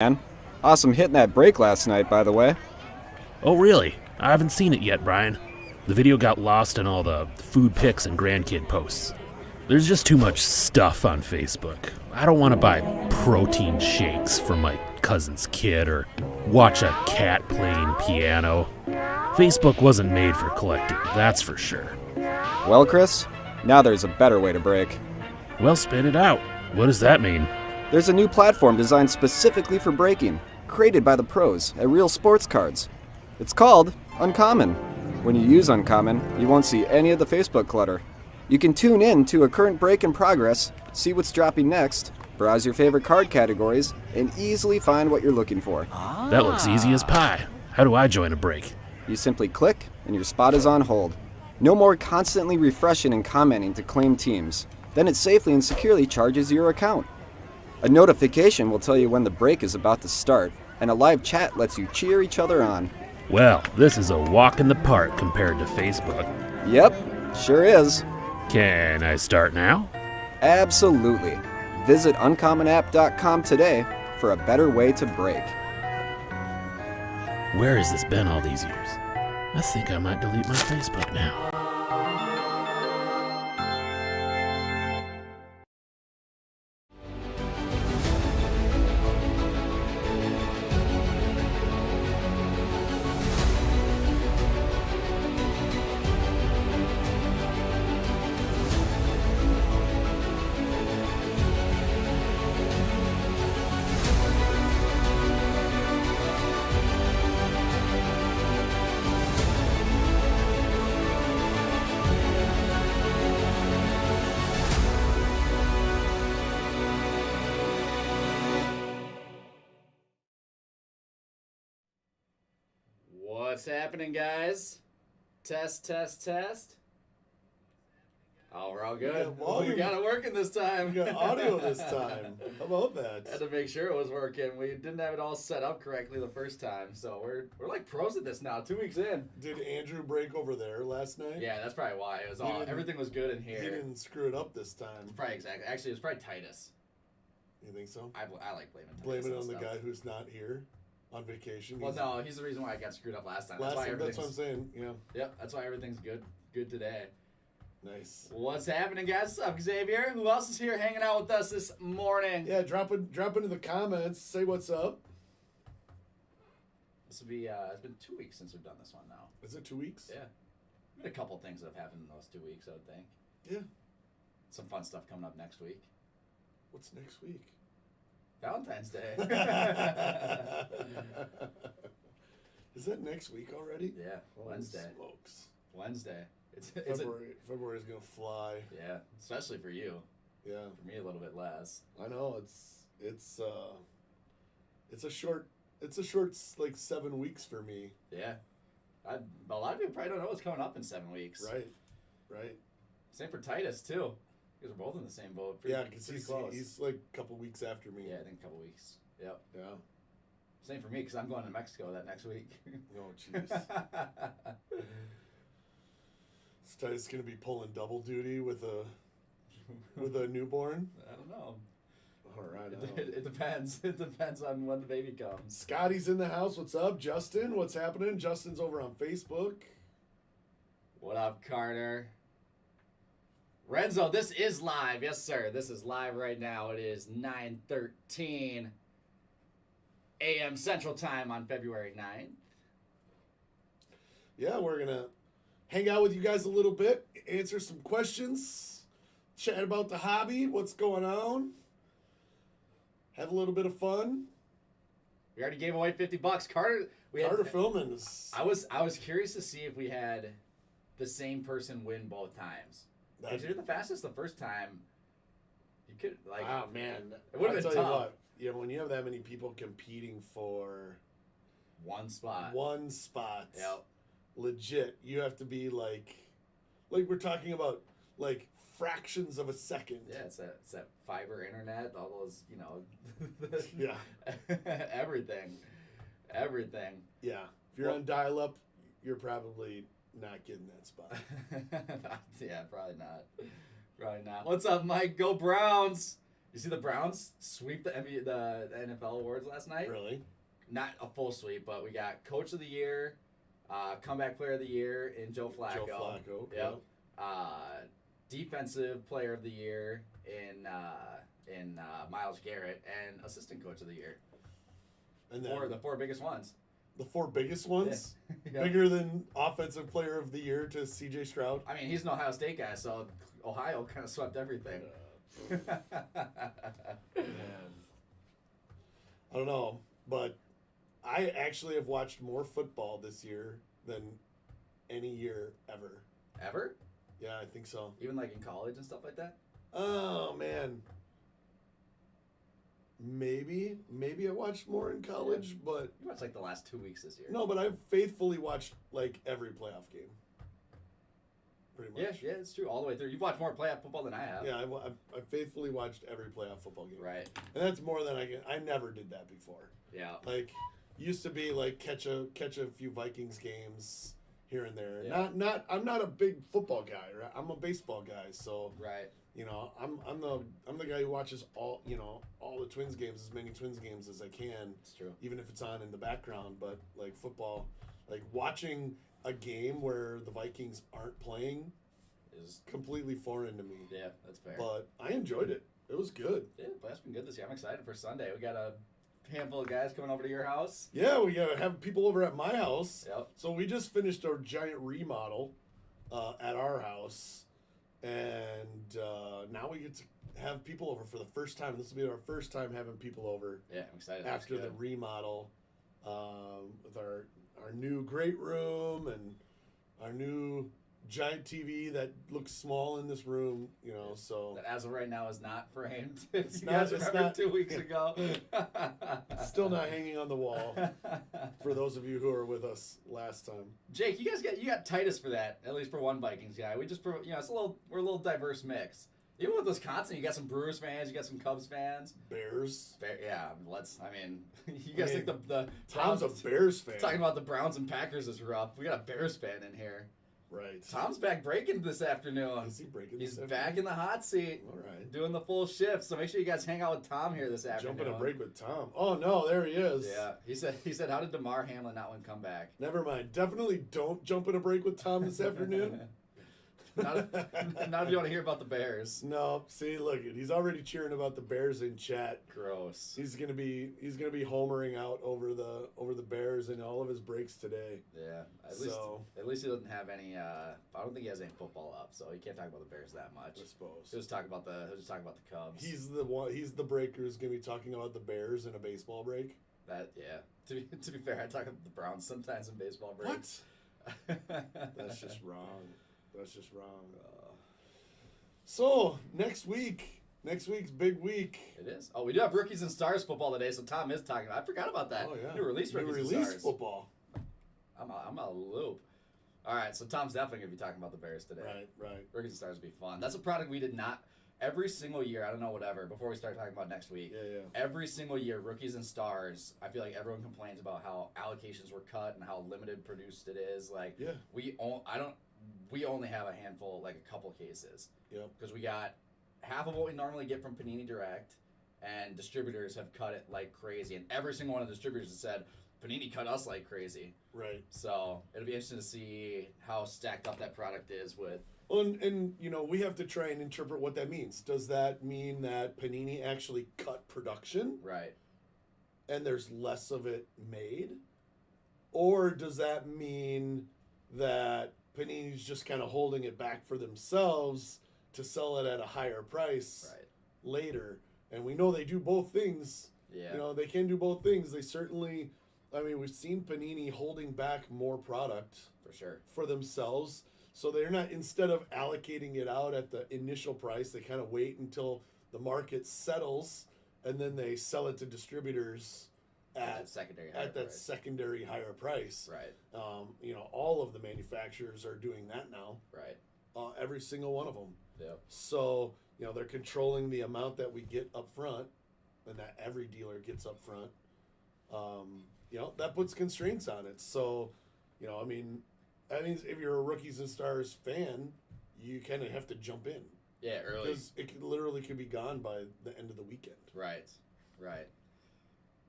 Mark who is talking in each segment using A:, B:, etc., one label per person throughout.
A: Man, awesome hitting that break last night, by the way.
B: Oh, really? I haven't seen it yet, Brian. The video got lost in all the food pics and grandkid posts. There's just too much stuff on Facebook. I don't want to buy protein shakes for my cousin's kid or watch a cat playing piano. Facebook wasn't made for collecting, that's for sure.
A: Well, Chris, now there's a better way to break.
B: Well, spit it out. What does that mean?
A: There's a new platform designed specifically for breaking, created by the pros at Real Sports Cards. It's called Uncommon. When you use Uncommon, you won't see any of the Facebook clutter. You can tune in to a current break in progress, see what's dropping next, browse your favorite card categories, and easily find what you're looking for.
B: That looks easy as pie. How do I join a break?
A: You simply click, and your spot is on hold. No more constantly refreshing and commenting to claim teams. Then it safely and securely charges your account. A notification will tell you when the break is about to start, and a live chat lets you cheer each other on.
B: Well, this is a walk in the park compared to Facebook.
A: Yep, sure is.
B: Can I start now?
A: Absolutely. Visit uncommonapp.com today for a better way to break.
B: Where has this been all these years? I think I might delete my Facebook now.
C: What's happening, guys? Test, test, test. Oh, we're all good. We got it working this time.
D: We got audio this time. How about that?
C: Had to make sure it was working. We didn't have it all set up correctly the first time, so we're like pros at this now. 2 weeks in.
D: Did Andrew break over there last night?
C: Yeah, that's probably why it was all. Everything was good in here.
D: He didn't screw it up this time.
C: It's probably exactly. Actually, it was probably Titus.
D: You think so?
C: I like blaming Titus.
D: Blame it on the
C: stuff.
D: guy who's not here on vacation.
C: Well, no, he's the reason why I got screwed up last time.
D: That's
C: why
D: what I'm saying. Yeah.
C: Yep, that's why everything's good today.
D: Nice.
C: What's happening, guys? What's up, Xavier? Who else is here hanging out with us this morning?
D: Yeah, drop into the comments. Say what's up.
C: This will be, it's been 2 weeks since we've done this one now.
D: Is it 2 weeks?
C: Yeah. Been a couple things that have happened in those 2 weeks, I would think.
D: Yeah.
C: Some fun stuff coming up next week.
D: What's next week?
C: Valentine's Day.
D: Is that next week already?
C: Yeah, Wednesday.
D: Smokes.
C: Wednesday.
D: February's gonna fly.
C: Yeah, especially for you.
D: Yeah.
C: For me, a little bit less.
D: I know it's a short like 7 weeks for me.
C: Yeah. A lot of people probably don't know what's coming up in 7 weeks.
D: Right.
C: Same for Titus, too. You guys are both in the same boat.
D: Yeah, because
C: close.
D: he's like a couple weeks after me.
C: Yeah, I think a couple weeks. Yep.
D: Yeah.
C: Same for me, because I'm going to Mexico that next week.
D: Oh, jeez. Titus gonna be pulling double duty with a newborn.
C: I don't know.
D: All right.
C: It depends. It depends on when the baby comes.
D: Scotty's in the house. What's up, Justin? What's happening? Justin's over on Facebook.
C: What up, Carter? Renzo, this is live. Yes, sir. This is live right now. It is 9:13 a.m. Central Time on February 9th.
D: Yeah, we're gonna hang out with you guys a little bit, answer some questions, chat about the hobby, what's going on, have a little bit of fun.
C: We already gave away $50. Carter
D: Filman is...
C: I was curious to see if we had the same person win both times. If you're the fastest the first time, you could
D: Oh man,
C: it would have been tough.
D: Yeah, when you have that many people competing for
C: one spot.
D: Yep. Legit, you have to be like we're talking about like fractions of a second.
C: Yeah, it's that fiber internet, all those,
D: Yeah.
C: everything.
D: Yeah, if you're on dial-up, you're probably not getting that spot.
C: Yeah, probably not. What's up, Mike? Go Browns! You see the Browns sweep the NFL awards last night?
D: Really?
C: Not a full sweep, but we got Coach of the Year, Comeback Player of the Year in Joe Flacco.
D: Joe Flacco.
C: Yep. Defensive Player of the Year in Myles Garrett, and Assistant Coach of the Year.
D: And then
C: The four biggest ones.
D: the 4 biggest ones,
C: Yeah.
D: bigger than Offensive Player of the Year to C.J. Stroud.
C: I mean, he's an Ohio State guy, so Ohio kind of swept everything.
D: Man. I don't know, but I actually have watched more football this year than any year ever.
C: Ever?
D: Yeah, I think so.
C: Even like in college and stuff like that?
D: Oh man. Maybe I watched more in college, but
C: You watched like the last 2 weeks this year.
D: no, but I've faithfully watched like every playoff game. Pretty much.
C: Yeah, it's true. All the way through. You've watched more playoff football than I have.
D: Yeah, I've faithfully watched every playoff football game.
C: Right.
D: And that's more than I never did that before.
C: Yeah.
D: Like, used to be like catch a few Vikings games here and there.
C: Yeah.
D: I'm not a big football guy, right? I'm a baseball guy, so
C: Right.
D: you know, I'm the guy who watches all the Twins games, as many Twins games as I can,
C: It's true.
D: even if it's on in the background. But like football, like watching a game where the Vikings aren't playing is completely foreign to me.
C: Yeah, that's fair.
D: But I enjoyed it. It was good.
C: Yeah, but that's been good this year. I'm excited for Sunday. We got a handful of guys coming over to your house.
D: Yeah, we gotta have people over at my house.
C: Yep.
D: So we just finished our giant remodel at our house, and now we get to have people over for the first time. This will be our first time having people over
C: Yeah, I'm excited.
D: after the remodel, with our new great room and our new giant TV that looks small in this room. You know, so
C: That as of right now is not framed. If you
D: not-
C: guys
D: it's
C: remember
D: not-
C: 2 weeks ago.
D: still not hanging on the wall. For those of you who were with us last time.
C: Jake, you got Titus for that. At least for one Vikings guy. We just it's we're a little diverse mix. Even with Wisconsin, you got some Brewers fans, you got some Cubs fans.
D: Bears.
C: Yeah, you guys think the
D: Tom's a
C: Browns-
D: Bears fan.
C: Talking about the Browns and Packers is rough. We got a Bears fan in here.
D: Right.
C: Tom's back breaking this afternoon.
D: Is he breaking
C: He's
D: this
C: back in the hot seat,
D: All right.
C: doing the full shift. So make sure you guys hang out with Tom here this afternoon.
D: Jumping a break with Tom. Oh no, there he is.
C: Yeah, he said, how did DeMar Hamlin not win comeback?
D: Never mind. Definitely don't jump in a break with Tom this afternoon.
C: not if you want to hear about the Bears.
D: No, see, look, he's already cheering about the Bears in chat.
C: Gross.
D: He's gonna be homering out over the Bears in all of his breaks today.
C: Yeah.
D: So-
C: At least he doesn't have any. I don't think he has any football up, so he can't talk about the Bears that much.
D: I suppose.
C: He'll just talk about the Cubs.
D: He's the breaker who's gonna be talking about the Bears in a baseball break.
C: That yeah. To be fair, I talk about the Browns sometimes in baseball breaks.
D: What? That's just wrong. That's just wrong. So next week's big week.
C: It is. Oh, we do have Rookies and Stars football today, so Tom is talking. I forgot about that.
D: Oh yeah.
C: New release
D: New
C: Rookies and
D: release
C: Stars.
D: football.
C: I'm a loop. All right, so Tom's definitely gonna be talking about the Bears today.
D: Right.
C: Rookies and Stars will be fun. That's a product we did not every single year. I don't know whatever. Before we start talking about next week,
D: Yeah.
C: every single year, Rookies and Stars. I feel like everyone complains about how allocations were cut and how limited produced it is. Like
D: Yeah.
C: we only have a handful, like a couple cases.
D: Yep.
C: Because we got half of what we normally get from Panini Direct, and distributors have cut it like crazy. And every single one of the distributors has said, Panini cut us like crazy.
D: Right.
C: So it'll be interesting to see how stacked up that product is with.
D: And we have to try and interpret what that means. Does that mean that Panini actually cut production
C: Right.
D: and there's less of it made? Or does that mean that Panini's just kind of holding it back for themselves to sell it at a higher price
C: Right.
D: later? And we know they do both things.
C: Yeah.
D: They can do both things. They certainly, we've seen Panini holding back more product
C: For sure.
D: for themselves. So they're not, instead of allocating it out at the initial price, they kind of wait until the market settles and then they sell it to distributors at
C: secondary
D: at that
C: price.
D: secondary higher price.
C: Right.
D: All of the manufacturers are doing that now.
C: Right.
D: Every single one of them.
C: Yep.
D: So, they're controlling the amount that we get up front and that every dealer gets up front. That puts constraints on it. So, that means if you're a Rookies and Stars fan, you kind of have to jump in.
C: Yeah, early.
D: Because it literally could be gone by the end of the weekend.
C: Right.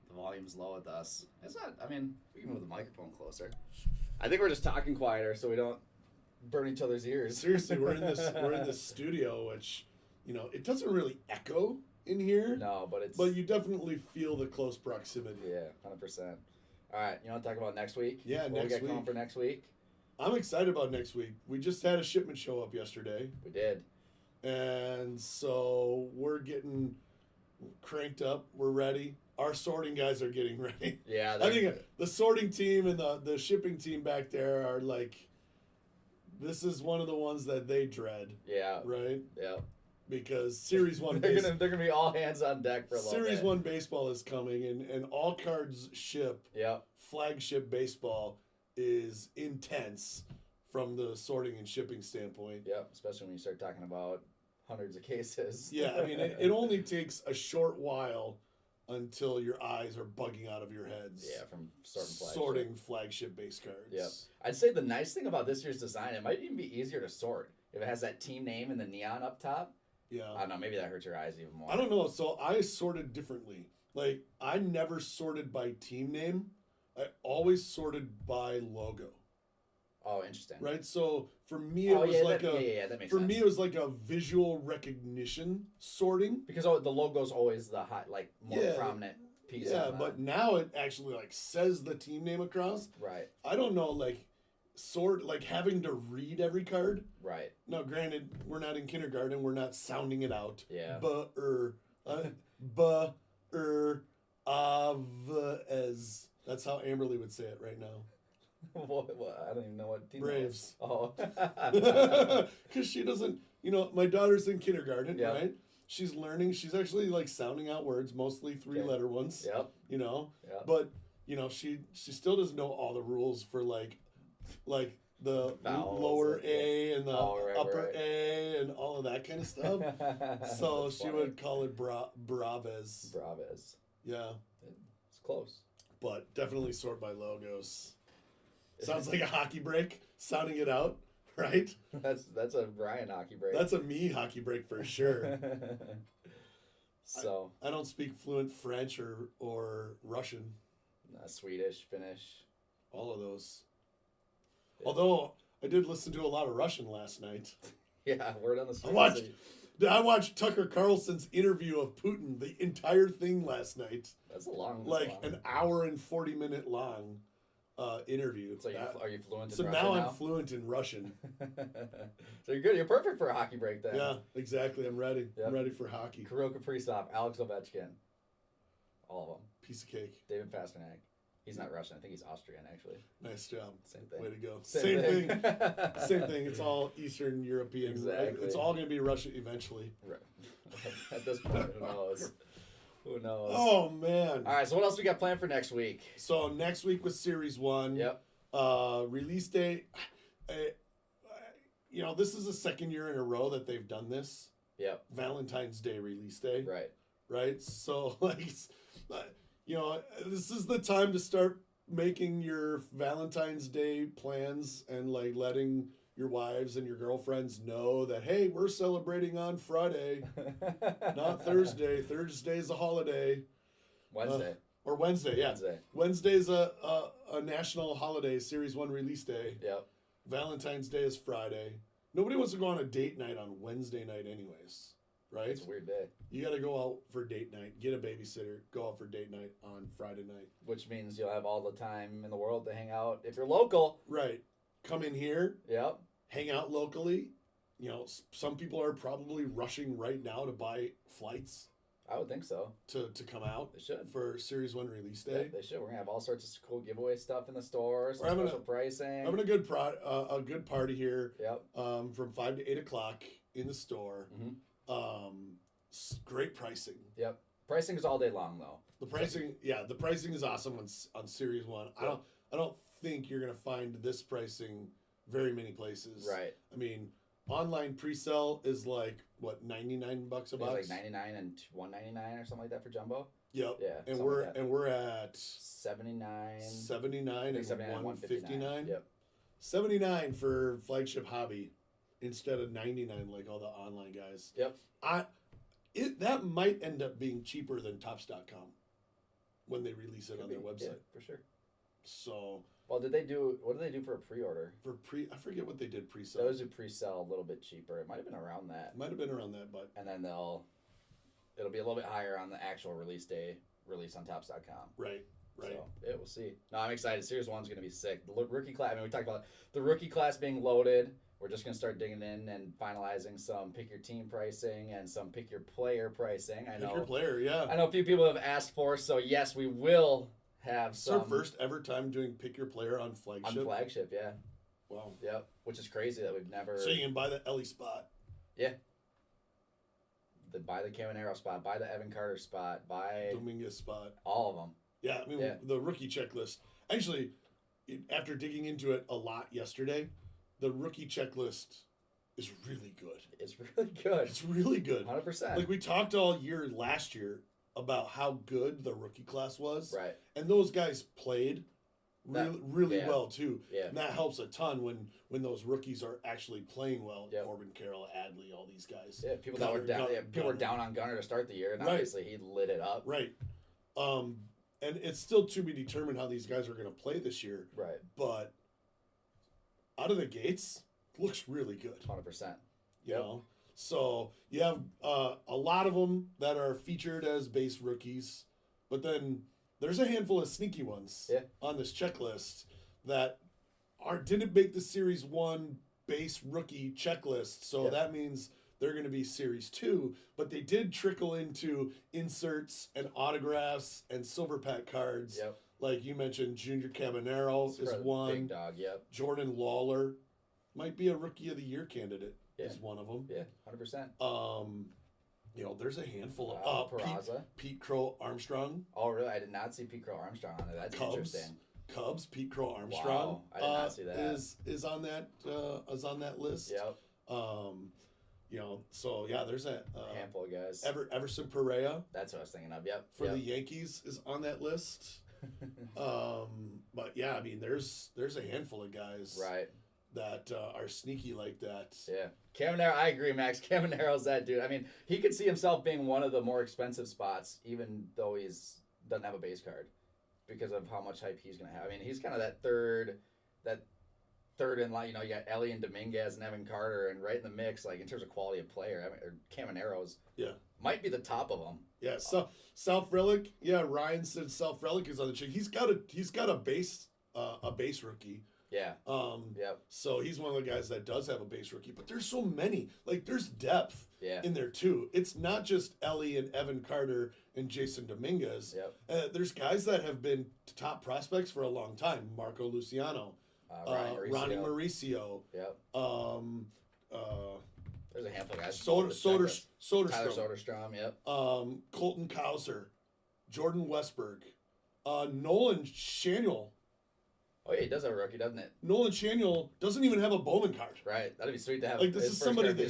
C: The volume's low with us. It's not. I mean, we can move the microphone closer. I think we're just talking quieter so we don't burn each other's ears.
D: Seriously, we're in this studio, which, it doesn't really echo in here.
C: No, but
D: you definitely feel the close proximity.
C: Yeah, 100%. All right, you want to talk about next week?
D: Yeah,
C: what
D: next
C: we got
D: week.
C: going for next week?
D: I'm excited about next week. We just had a shipment show up yesterday,
C: We did.
D: and so we're getting cranked up. We're ready. Our sorting guys are getting ready.
C: Yeah,
D: I think the sorting team and the shipping team back there are like, this is one of the ones that they dread,
C: Yeah,
D: right?
C: yeah.
D: Because Series 1
C: they're gonna be all hands on deck for a little
D: Series
C: bit.
D: 1 baseball is coming, and all cards ship.
C: Yep.
D: Flagship baseball is intense from the sorting and shipping standpoint.
C: Yep. Especially when you start talking about hundreds of cases.
D: Yeah, I mean, it only takes a short while until your eyes are bugging out of your heads.
C: Yeah, from sorting
D: flagship base cards.
C: Yep. I'd say the nice thing about this year's design, it might even be easier to sort if it has that team name and the neon up top.
D: Yeah.
C: I don't know. Maybe that hurts your eyes even more.
D: I don't know. So I sorted differently. Like, I never sorted by team name. I always sorted by logo.
C: Oh, interesting.
D: Right? So for me, it was that makes
C: sense.
D: me, it was like a visual recognition sorting.
C: Because the logo's always the more prominent piece.
D: Yeah, but now it actually like says the team name across.
C: Right.
D: I don't know, like having to read every card.
C: Right.
D: Now, granted, we're not in kindergarten. We're not sounding it out.
C: Yeah.
D: As. That's how Amberly would say it right now.
C: What? I don't even know what team
D: Braves.
C: Oh.
D: Because she doesn't, my daughter's in kindergarten,
C: Yep.
D: right? She's learning. She's actually like sounding out words, mostly three-letter ones.
C: Yep.
D: Yep. But she still doesn't know all the rules for like the
C: Vowels,
D: lower A and the upper
C: right.
D: A and all of that kind of stuff. So
C: That's
D: she
C: funny.
D: would call it Braves.
C: Braves.
D: Yeah.
C: It's close.
D: But definitely sort by logos. Sounds like a hockey break, sounding it out, right?
C: That's a Brian hockey break.
D: That's a me hockey break for sure.
C: So
D: I don't speak fluent French or Russian.
C: Swedish, Finnish.
D: All of those. Yeah. Although I did listen to a lot of Russian last night.
C: Yeah, word on the street.
D: I watched Tucker Carlson's interview of Putin, the entire thing last night.
C: That's a long.
D: An hour and 40-minute long interview.
C: So are you fluent in
D: Russian? So now I'm fluent in Russian.
C: So you're good. You're perfect for a hockey break then.
D: Yeah, exactly. I'm ready.
C: Yep.
D: I'm ready for hockey.
C: Kirill Kaprizov, Alex Ovechkin. All of them.
D: Piece of cake.
C: David Pasternak. He's not Russian. I think he's Austrian, actually.
D: Nice job.
C: Same thing.
D: Way to go.
C: Same thing.
D: Same thing. It's all Eastern European.
C: Exactly.
D: It's all going to be Russia eventually.
C: Right. At this point, who knows? Who knows?
D: Oh, man.
C: All right, so what else we got planned for next week?
D: So next week was Series 1.
C: Yep.
D: Release date. This is the second year in a row that they've done this.
C: Yep.
D: Valentine's Day release day.
C: Right.
D: Right? So, this is the time to start making your Valentine's Day plans and, letting your wives and your girlfriends know that, hey, we're celebrating on Friday, not Thursday. Thursday's a holiday.
C: Wednesday.
D: Or Wednesday, yeah.
C: Wednesday.
D: Wednesday's a national holiday, Series 1 release day.
C: Yep.
D: Valentine's Day is Friday. Nobody wants to go on a date night on Wednesday night anyways, right?
C: It's a weird day.
D: You got to go out for date night, get a babysitter, go out for date night on Friday night.
C: Which means you'll have all the time in the world to hang out if you're local.
D: Right. Come in here.
C: Yep.
D: Hang out locally. Some people are probably rushing right now to buy flights.
C: I would think so.
D: To come out.
C: They should.
D: For Series 1 release day.
C: Yeah, they should. We're going to have all sorts of cool giveaway stuff in the stores, some special pricing.
D: Having a good party here.
C: Yep.
D: From 5 to 8 o'clock in the store.
C: Mm-hmm.
D: Great pricing.
C: Yep. Pricing is all day long, though.
D: The pricing is awesome on Series 1. Yep. I don't think you're going to find this pricing very many places.
C: Right.
D: I mean, online pre-sale is like what, $99 a box?
C: It's like $99 and $199 or something like that for jumbo.
D: Yep.
C: Yeah.
D: And we're at
C: $79
D: and $159.
C: Yep.
D: $79 for flagship hobby. instead of 99 like all the online guys.
C: Yep.
D: That might end up being cheaper than Topps.com when they release it on their website.
C: Yeah, for sure.
D: So
C: Well, what did they do for a pre-order?
D: I forget what they did pre-sale.
C: Those who pre-sell a little bit cheaper. It might have been around that.
D: Might have been around that, but
C: And then it'll be a little bit higher on the actual release day, release on Topps.com.
D: right.
C: So, yeah, we'll see. No, I'm excited. Series 1's going to be sick. The rookie class, I mean, we talked about the rookie class being loaded. We're just going to start digging in and finalizing some pick your team pricing and some pick your player pricing.
D: Pick your player, yeah.
C: I know a few people have asked for, so yes, we will have
D: It's
C: some.
D: our first ever time doing pick your player on flagship.
C: On flagship, yeah.
D: Wow.
C: Yep. Which is crazy that we've never.
D: So you can buy the Ellie spot.
C: Yeah. Buy the Caminero spot, buy the Evan Carter spot, buy
D: Dominguez spot.
C: all of them.
D: Yeah, I mean, the rookie checklist. Actually, after digging into it a lot yesterday, the rookie checklist is really good.
C: It's really good.
D: It's really good.
C: 100%.
D: Like, we talked all year last year about how good the rookie class was.
C: Right.
D: And those guys played really
C: yeah.
D: well, too.
C: Yeah.
D: And that helps a ton when those rookies are actually playing well.
C: Yep.
D: Corbin Carroll, Adley, all these guys.
C: Yeah, people were down on Gunner to start the year, and
D: Right.
C: obviously he lit it up.
D: Right. And it's still to be determined how these guys are going to play this year.
C: Right.
D: But out of the gates, looks really good.
C: 100%.
D: You know? So you have a lot of them that are featured as base rookies, but then there's a handful of sneaky ones on this checklist that didn't make the Series 1 base rookie checklist. So that means they're going to be Series 2, but they did trickle into inserts and autographs and silver pack cards.
C: Yep.
D: Like you mentioned, Junior Cabanero is one.
C: Big dog, yep.
D: Jordan Lawler might be a Rookie of the Year candidate. Is one of them.
C: Yeah, 100%.
D: You know, there's a handful of
C: Peraza.
D: Pete Crow Armstrong.
C: Oh, really? I did not see Pete Crow Armstrong on there. That's interesting.
D: Cubs, Pete Crow Armstrong.
C: Wow, I did not see that.
D: Is on that list.
C: Yep.
D: You know, so yeah, there's a
C: handful of guys.
D: Everson Pereira.
C: That's what I was thinking of. Yep.
D: For the Yankees is on that list. But yeah, I mean, there's a handful of guys.
C: Right.
D: That are sneaky like that.
C: Yeah. Caminero, I agree, Max. Caminero's that dude. I mean, he could see himself being one of the more expensive spots, even though doesn't have a base card, because of how much hype he's going to have. I mean, he's kind of that third in line. You know, you got Ellie and Dominguez and Evan Carter, and right in the mix, like in terms of quality of player. I mean, Caminero's might be the top of them. Yeah.
D: So South Relic, Ryan said South Relic is on the check. He's got a base rookie.
C: Yeah.
D: So he's one of the guys that does have a base rookie, but there's so many. Like, there's depth in there too. It's not just Ellie and Evan Carter and Jason Dominguez.
C: Yep.
D: There's guys that have been top prospects for a long time. Marco Luciano, Ronnie Mauricio.
C: Yep. There's a handful of guys.
D: Soderstrom.
C: Tyler Soderstrom. Yep.
D: Colton Cowser, Jordan Westberg, Nolan Shanuel.
C: Oh, yeah, he does have a rookie, doesn't it?
D: Nolan Shanuel doesn't even have a Bowman card.
C: Right. That'd be sweet to have.
D: Like, this is somebody they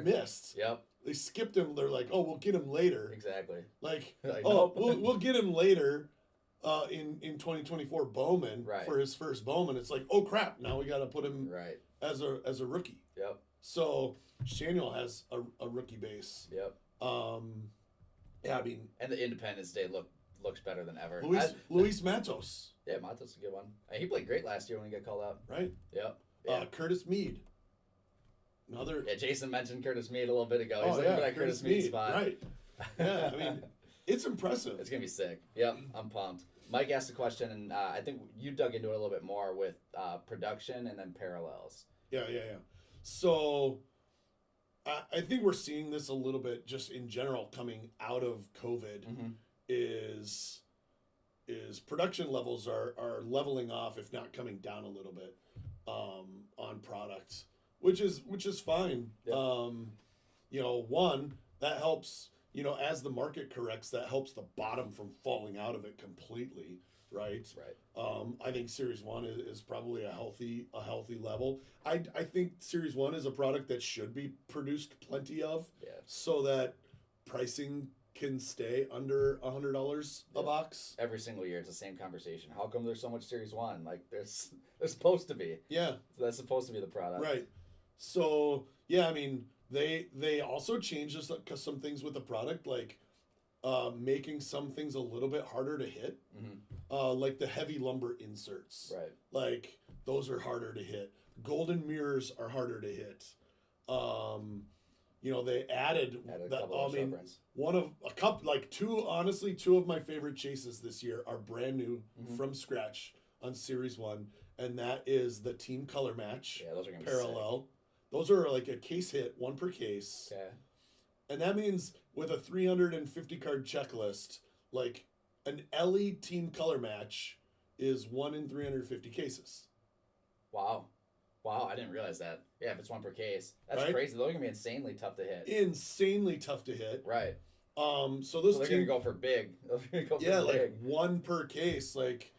D: missed.
C: Yep.
D: They skipped him. They're like, oh, we'll get him later.
C: Exactly.
D: Like,
C: nope.
D: we'll get him later in 2024 Bowman for his first Bowman. It's like, oh, crap. Now we got to put him as a rookie.
C: Yep.
D: So Shanuel has a rookie base.
C: Yep.
D: Yeah, I mean.
C: And the Independence Day looks better than ever.
D: Luis Matos.
C: Yeah, Matos is a good one. He played great last year when he got called out.
D: Right.
C: Yep. Yeah.
D: Curtis Mead. Another.
C: Yeah, Jason mentioned Curtis Mead a little bit ago. He's
D: looking
C: for that Curtis Mead spot.
D: Right. Yeah, I mean, it's impressive.
C: It's going to be sick. Yep, I'm pumped. Mike asked a question, and I think you dug into it a little bit more with production and then parallels.
D: Yeah. So I think we're seeing this a little bit just in general coming out of COVID is production levels are leveling off, if not coming down a little bit on product, which is fine.
C: Yep.
D: You know, one, that helps, you know, as the market corrects, that helps the bottom from falling out of it completely, right?
C: Right.
D: I think Series 1 is probably a healthy level. I think Series 1 is a product that should be produced plenty of so that pricing can stay under $100 a box.
C: Every single year, it's the same conversation. How come there's so much Series 1? Like, there's supposed to be.
D: Yeah.
C: So that's supposed to be the product.
D: Right. So yeah, I mean they also changed some things with the product, like making some things a little bit harder to hit, like the heavy lumber inserts.
C: Right.
D: Like those are harder to hit. Golden mirrors are harder to hit. They added
C: Added a
D: that.
C: couple of
D: I mean,
C: sharp
D: one of a couple, like two. Honestly, two of my favorite chases this year are brand new from scratch on Series 1, and that is the team color match.
C: Yeah, those are gonna be
D: parallel. Those are like a case hit, one per case.
C: Okay.
D: And that means with a 350 card checklist, like an LE team color match is 1 in 350 cases.
C: Wow. Wow, I didn't realize that. Yeah, if it's one per case. That's
D: Right?
C: crazy. Those are gonna be insanely tough to hit.
D: Insanely tough to hit.
C: Right.
D: So those
C: So they're
D: team,
C: gonna go for big. They're gonna go for
D: yeah, like
C: big.
D: one per case, like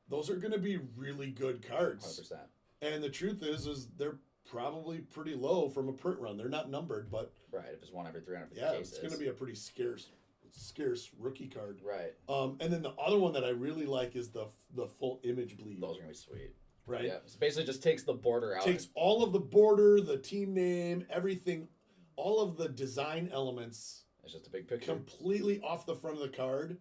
D: those are gonna be really good cards.
C: 100%.
D: And the truth is they're probably pretty low from a print run. They're not numbered, but
C: Right. If it's one every 350
D: yeah,
C: cases.
D: it's gonna be a pretty scarce rookie card.
C: Right.
D: And then the other one that I really like is the full image bleed.
C: Those are gonna be sweet.
D: Right?
C: Yeah. So basically just takes the border out.
D: Takes all of the border, the team name, everything, all of the design elements
C: It's just a big picture.
D: completely off the front of the card,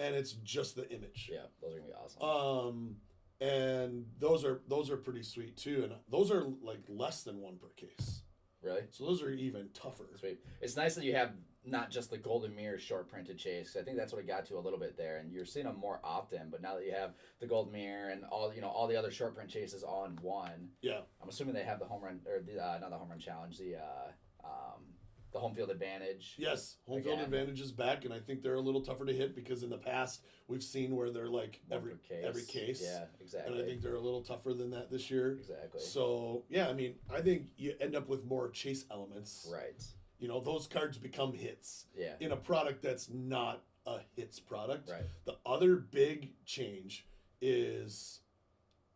D: and it's just the image.
C: Yeah, those are gonna be awesome.
D: And those are pretty sweet too, and those are like less than one per case.
C: Really?
D: So those are even tougher.
C: Sweet. It's nice that you have not just the golden mirror short printed chase. I think that's what it got to a little bit there, and you're seeing them more often. But now that you have the golden mirror and all the other short print chases all in one,
D: Yeah.
C: I'm assuming they have the home run or not the home run challenge, the home field advantage.
D: Yes, home field
C: Again.
D: advantage is back, and I think they're a little tougher to hit because in the past we've seen where they're like
C: One
D: every
C: per
D: case.
C: Yeah, exactly.
D: And I think they're a little tougher than that this year.
C: Exactly.
D: So yeah, I mean, I think you end up with more chase elements.
C: Right.
D: Those cards become hits
C: Yeah.
D: in a product that's not a hits product.
C: Right.
D: The other big change is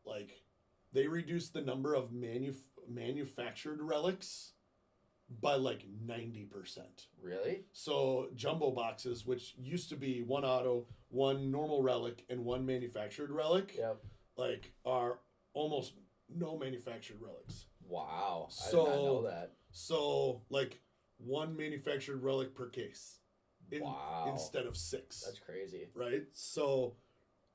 D: like they reduced the number of manufactured relics by like 90%.
C: Really?
D: So jumbo boxes, which used to be one auto, one normal relic, and one manufactured relic,
C: Yep.
D: like are almost no manufactured relics.
C: Wow. I did not know that.
D: So like one manufactured relic per case,
C: Wow.
D: instead of 6.
C: That's crazy.
D: right. So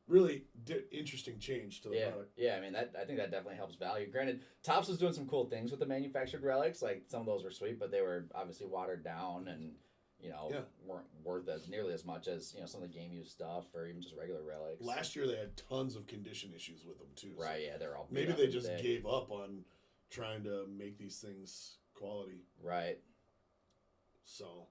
D: really interesting change to the
C: Yeah,
D: product.
C: yeah. I mean, I think that definitely helps value. Granted, Topps was doing some cool things with the manufactured relics. Like some of those were sweet, but they were obviously watered down and
D: Yeah.
C: weren't worth as nearly as much as some of the game used stuff or even just regular relics.
D: Last year they had tons of condition issues with them too. so
C: Right? Yeah, they're all
D: maybe
C: beat up
D: they
C: and
D: just
C: thick.
D: gave up on trying to make these things quality.
C: Right.
D: So,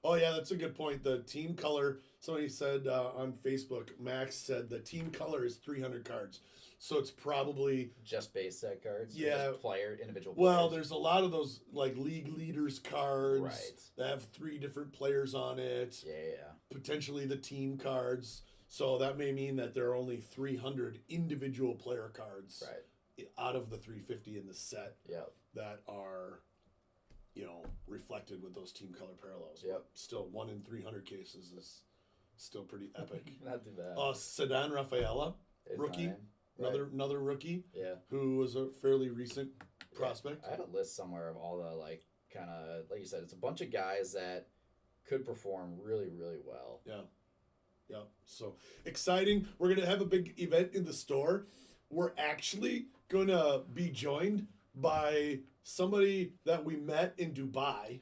D: oh yeah, that's a good point. The team color. Somebody said on Facebook, Max said the team color is 300 cards, so it's probably
C: Just base set cards. or
D: Yeah.
C: Just individual.
D: well.
C: players?
D: There's a lot of those like league leaders cards
C: Right.
D: that have 3 different players on it.
C: Yeah.
D: Potentially the team cards. So that may mean that there are only 300 individual player cards
C: Right.
D: out of the 350 in the set
C: Yep.
D: that are, reflected with those team color parallels.
C: Yep.
D: But still, 1 in 300 cases is still pretty epic.
C: Not too bad.
D: Sedan Rafaela,
C: Is
D: rookie,
C: mine. Right.
D: another rookie
C: Yeah.
D: who was a fairly recent prospect.
C: I had a list somewhere of all the kind of like you said, it's a bunch of guys that could perform really, really well.
D: Yeah. Yeah. So exciting. We're going to have a big event in the store. We're actually going to be joined by somebody that we met in Dubai.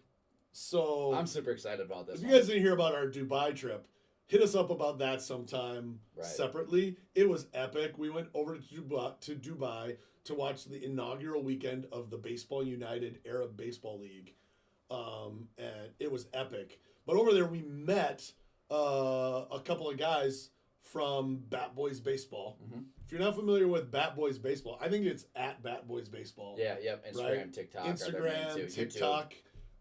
D: So
C: I'm super excited about this.
D: if you
C: one.
D: guys didn't hear about our Dubai trip, hit us up about that sometime
C: Right.
D: separately. It was epic. We went over to Dubai to watch the inaugural weekend of the Baseball United Arab Baseball League. And it was epic. But over there, we met a couple of guys from Bat Boys Baseball.
C: Mhm.
D: If you're not familiar with Bat Boys Baseball, I think it's at Bat Boys Baseball.
C: Yeah, yep. Instagram,
D: Right.
C: TikTok, are their main two.
D: Instagram, TikTok,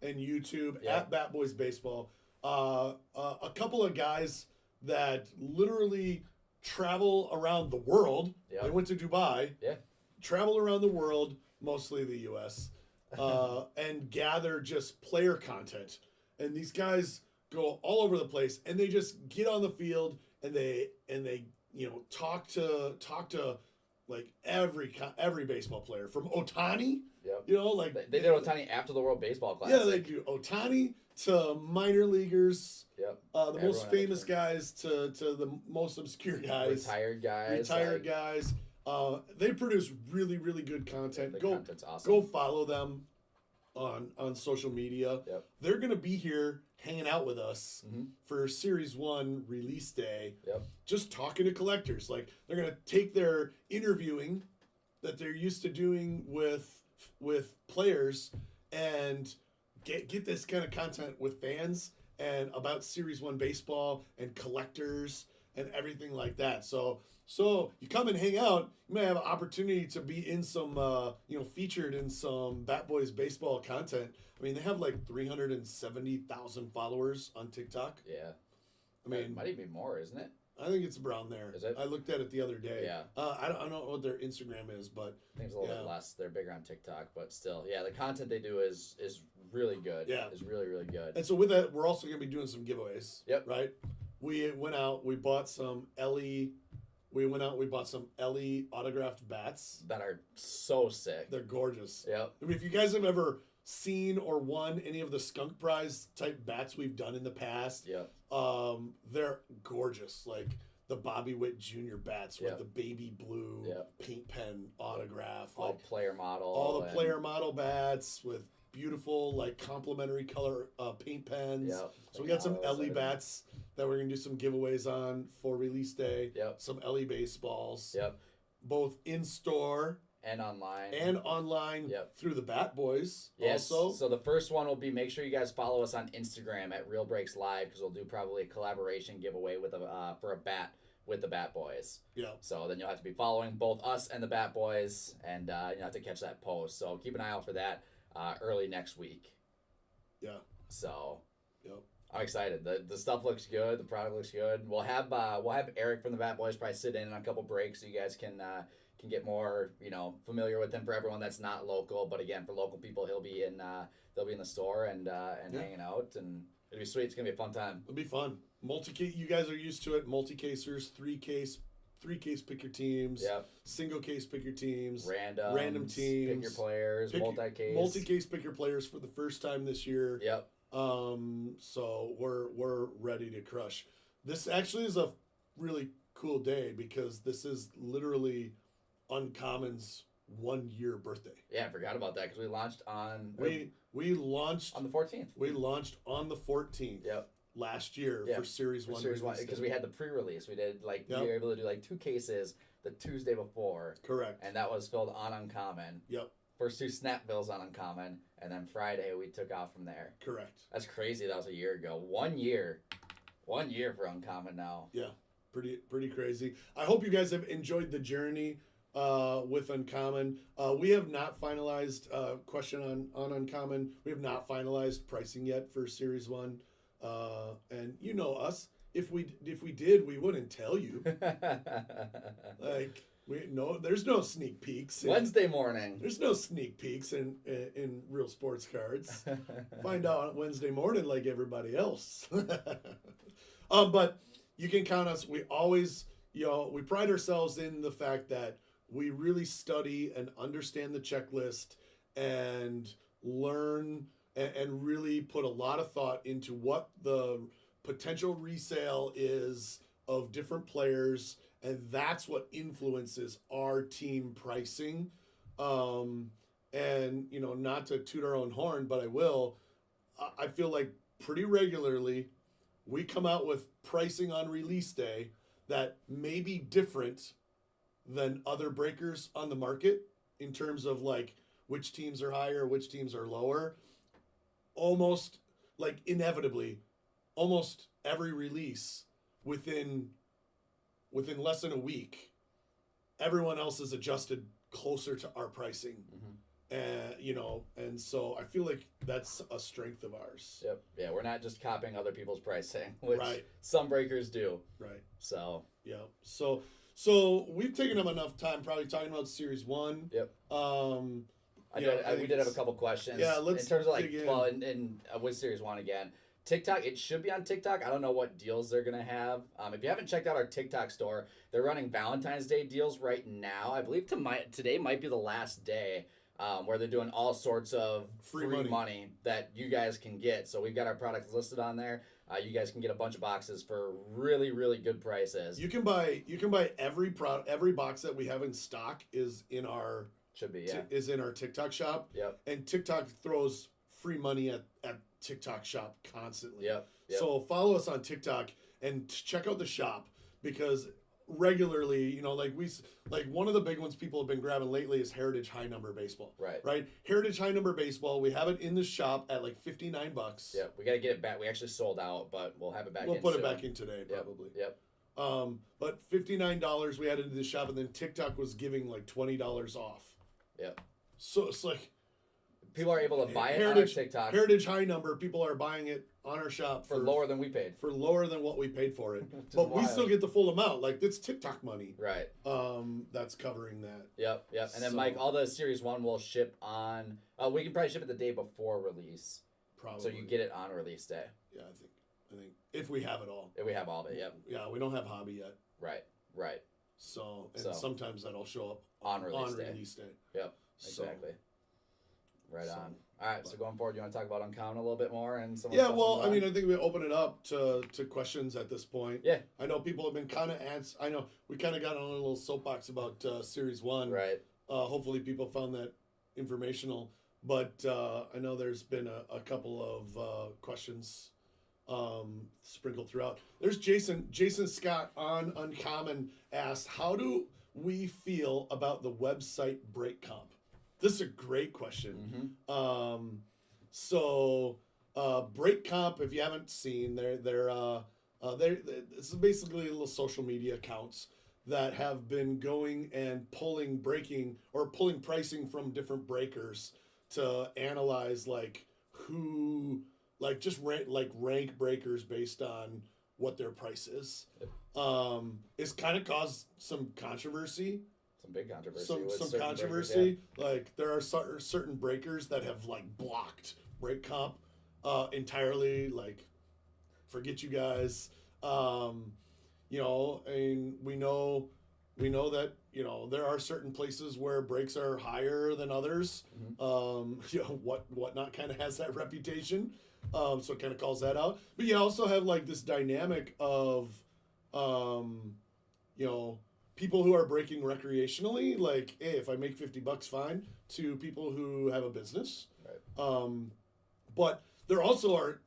D: and YouTube
C: Yeah.
D: at Bat Boys Baseball. A couple of guys that literally travel around the world.
C: Yep.
D: They went to Dubai.
C: Yeah.
D: Travel around the world, mostly the U.S., and gather just player content. And these guys go all over the place, and they just get on the field and they talk to like every baseball player from Ohtani.
C: Yep.
D: You know, like
C: They did Ohtani after the World Baseball Classic.
D: yeah, they do Ohtani to minor leaguers.
C: Yep.
D: The
C: Everyone
D: most
C: in
D: famous
C: between.
D: guys to the most obscure guys.
C: Retired guys.
D: Retired guys. They produce really, really good content.
C: The
D: Go
C: content's awesome.
D: go follow them on social media.
C: Yep.
D: They're gonna be here hanging out with us
C: Mhm.
D: for Series 1 release day.
C: Yep.
D: Just talking to collectors. Like they're gonna take their interviewing that they're used to doing with players and get this kind of content with fans and about Series 1 baseball and collectors and everything like that. So you come and hang out, you may have an opportunity to be in some featured in some Bat Boys baseball content. I mean, they have like 370,000 followers on TikTok.
C: Yeah.
D: I mean,
C: might even be more, isn't it?
D: I think it's around there.
C: Is it?
D: I looked at it the other day.
C: Yeah.
D: I don't know what their Instagram is, but
C: I think it's a little
D: Yeah.
C: bit less. They're bigger on TikTok, but still, yeah, the content they do is really good.
D: Yeah.
C: Is really, really good.
D: and so with that, we're also going to be doing some giveaways.
C: Yep.
D: Right. We went out. We bought some Ellie. We went out. We bought some Ellie autographed bats.
C: That are so sick.
D: They're gorgeous.
C: Yep.
D: I mean, if you guys have ever seen or won any of the Skunk Prize type bats we've done in the past,
C: Yep.
D: they're gorgeous. Like the Bobby Witt Jr. bats with
C: Yep.
D: the baby blue
C: Yep.
D: paint pen autograph.
C: All
D: Like
C: player model.
D: all the
C: and-
D: player model bats with beautiful like complementary color paint pens.
C: Yep.
D: So we got some
C: Models,
D: Ellie
C: everything.
D: bats that we're gonna do some giveaways on for release day.
C: Yep.
D: Some Ellie baseballs,
C: Yep.
D: both in store
C: And online.
D: and online
C: Yep.
D: through the Bat Boys.
C: Yes.
D: Also,
C: So the first one will be, make sure you guys follow us on Instagram at Real Breaks Live, because we'll do probably a collaboration giveaway with for a bat with the Bat Boys.
D: yeah,
C: So then you'll have to be following both us and the Bat Boys, and you'll have to catch that post. So keep an eye out for that early next week.
D: yeah,
C: So
D: yep.
C: I'm excited. The stuff looks good. The product looks good. We'll have Eric from the Bat Boys probably sit in on a couple breaks so you guys can get more familiar with him. For everyone that's not local, but again for local people, they'll be in the store and hanging out, and it'll be sweet. It's gonna be a fun time.
D: It'll be fun. Multi-case, you guys are used to it. Multi-casers, three case pick your teams.
C: Yep.
D: Single case pick your teams.
C: Random
D: teams.
C: Pick your players. Multi-case.
D: Multi-case pick your players for the first time this year.
C: Yep.
D: So we're ready to crush. This actually is a really cool day because this is literally Uncommon's 1 year birthday.
C: Yeah, I forgot about that because we launched on
D: We launched
C: on the 14th.
D: we launched on the 14th
C: Yep.
D: last year
C: Yeah,
D: for Series 1.
C: Series 1
D: release
C: because
D: day.
C: we had the pre-release. We did we
D: Yep.
C: were able to do like 2 cases the Tuesday before,
D: Correct.
C: and that was filled on Uncommon.
D: Yep,
C: First 2 snap bills on Uncommon, and then Friday we took off from there.
D: correct.
C: That's crazy. That was a year ago. 1 year. 1 year for Uncommon now.
D: Yeah, pretty crazy. I hope you guys have enjoyed the journey with Uncommon. We have not finalized question on Uncommon. We have not finalized pricing yet for Series 1. And you know us. If we did, we wouldn't tell you. Like there's no sneak peeks.
C: Wednesday morning.
D: There's no sneak peeks in real sports cards. Find out on Wednesday morning like everybody else. But you can count us. We always, we pride ourselves in the fact that we really study and understand the checklist and learn and really put a lot of thought into what the potential resale is of different players, and that's what influences our team pricing. And not to toot our own horn, but I will. I feel like pretty regularly we come out with pricing on release day that may be different than other breakers on the market in terms of like which teams are higher, which teams are lower. Almost like inevitably, almost every release within less than a week, everyone else is adjusted closer to our pricing. And so I feel like that's a strength of ours.
C: Yep. Yeah, we're not just copying other people's pricing, which
D: Right.
C: some breakers do.
D: Right.
C: So,
D: Yeah. So we've taken up enough time probably talking about Series 1.
C: yep.
D: I
C: We
D: think
C: did have a
D: it's-
C: couple questions.
D: Yeah, let's
C: in terms of like,
D: dig in.
C: well, in with Series 1 again, TikTok, it should be on TikTok. I don't know what deals they're going to have. If you haven't checked out our TikTok store, they're running Valentine's Day deals right now. I believe today might be the last day where they're doing all sorts of free money that you guys can get. So we've got our products listed on there. You guys can get a bunch of boxes for really, really good prices.
D: You can buy every box that we have in stock is in our is in our TikTok shop.
C: Yep.
D: And TikTok throws free money at TikTok shop constantly.
C: Yep.
D: So follow us on TikTok and check out the shop because regularly, like one of the big ones people have been grabbing lately is Heritage High Number Baseball.
C: Right.
D: Heritage High Number Baseball. We have it in the shop at like $59.
C: Yep. We got to get it back. We actually sold out, but we'll have it back.
D: We'll put it back in today probably.
C: Yep.
D: But $59 we had into the shop, and then TikTok was giving like $20 off.
C: Yep.
D: So it's like
C: people are able to buy it on our TikTok.
D: Heritage High Number, people are buying it on our shop
C: for lower than we paid.
D: For lower than what we paid for it. But we still get the full amount. Like, it's TikTok money.
C: Right.
D: That's covering that.
C: Yep. And then, Mike, all the Series 1 will ship on... we can probably ship it the day before release.
D: Probably.
C: So you get it on release day.
D: Yeah, I think if we have it all.
C: If we have all of it, yep.
D: Yeah, we don't have hobby yet.
C: Right.
D: So sometimes that'll show up
C: on release day. Yep, exactly. Right on. All right, so going forward, you want to talk about Uncommon a little bit more and some?
D: Yeah, well, I mean, I think we open it up to questions at this point.
C: Yeah.
D: I know people have been kind of I know we kind of got on a little soapbox about Series 1.
C: Right.
D: Hopefully people found that informational. But I know there's been a couple of questions sprinkled throughout. There's Jason Scott on Uncommon asked, how do we feel about the website break comp? This is a great question.
C: Mm-hmm.
D: So break comp, if you haven't seen, they're this is basically little social media accounts that have been going and pulling pricing from different breakers to analyze rank breakers based on what their price is. It's kind of caused some controversy.
C: Some big controversy.
D: Some controversy. Breakers, Like there are certain breakers that have blocked break comp entirely. Like, forget you guys. And we know that there are certain places where breaks are higher than others.
C: Mm-hmm.
D: Whatnot kind of has that reputation. So it kind of calls that out. But you also have this dynamic of, people who are breaking recreationally, like, hey, if I make $50, fine, to people who have a business.
C: Right.
D: But there also are,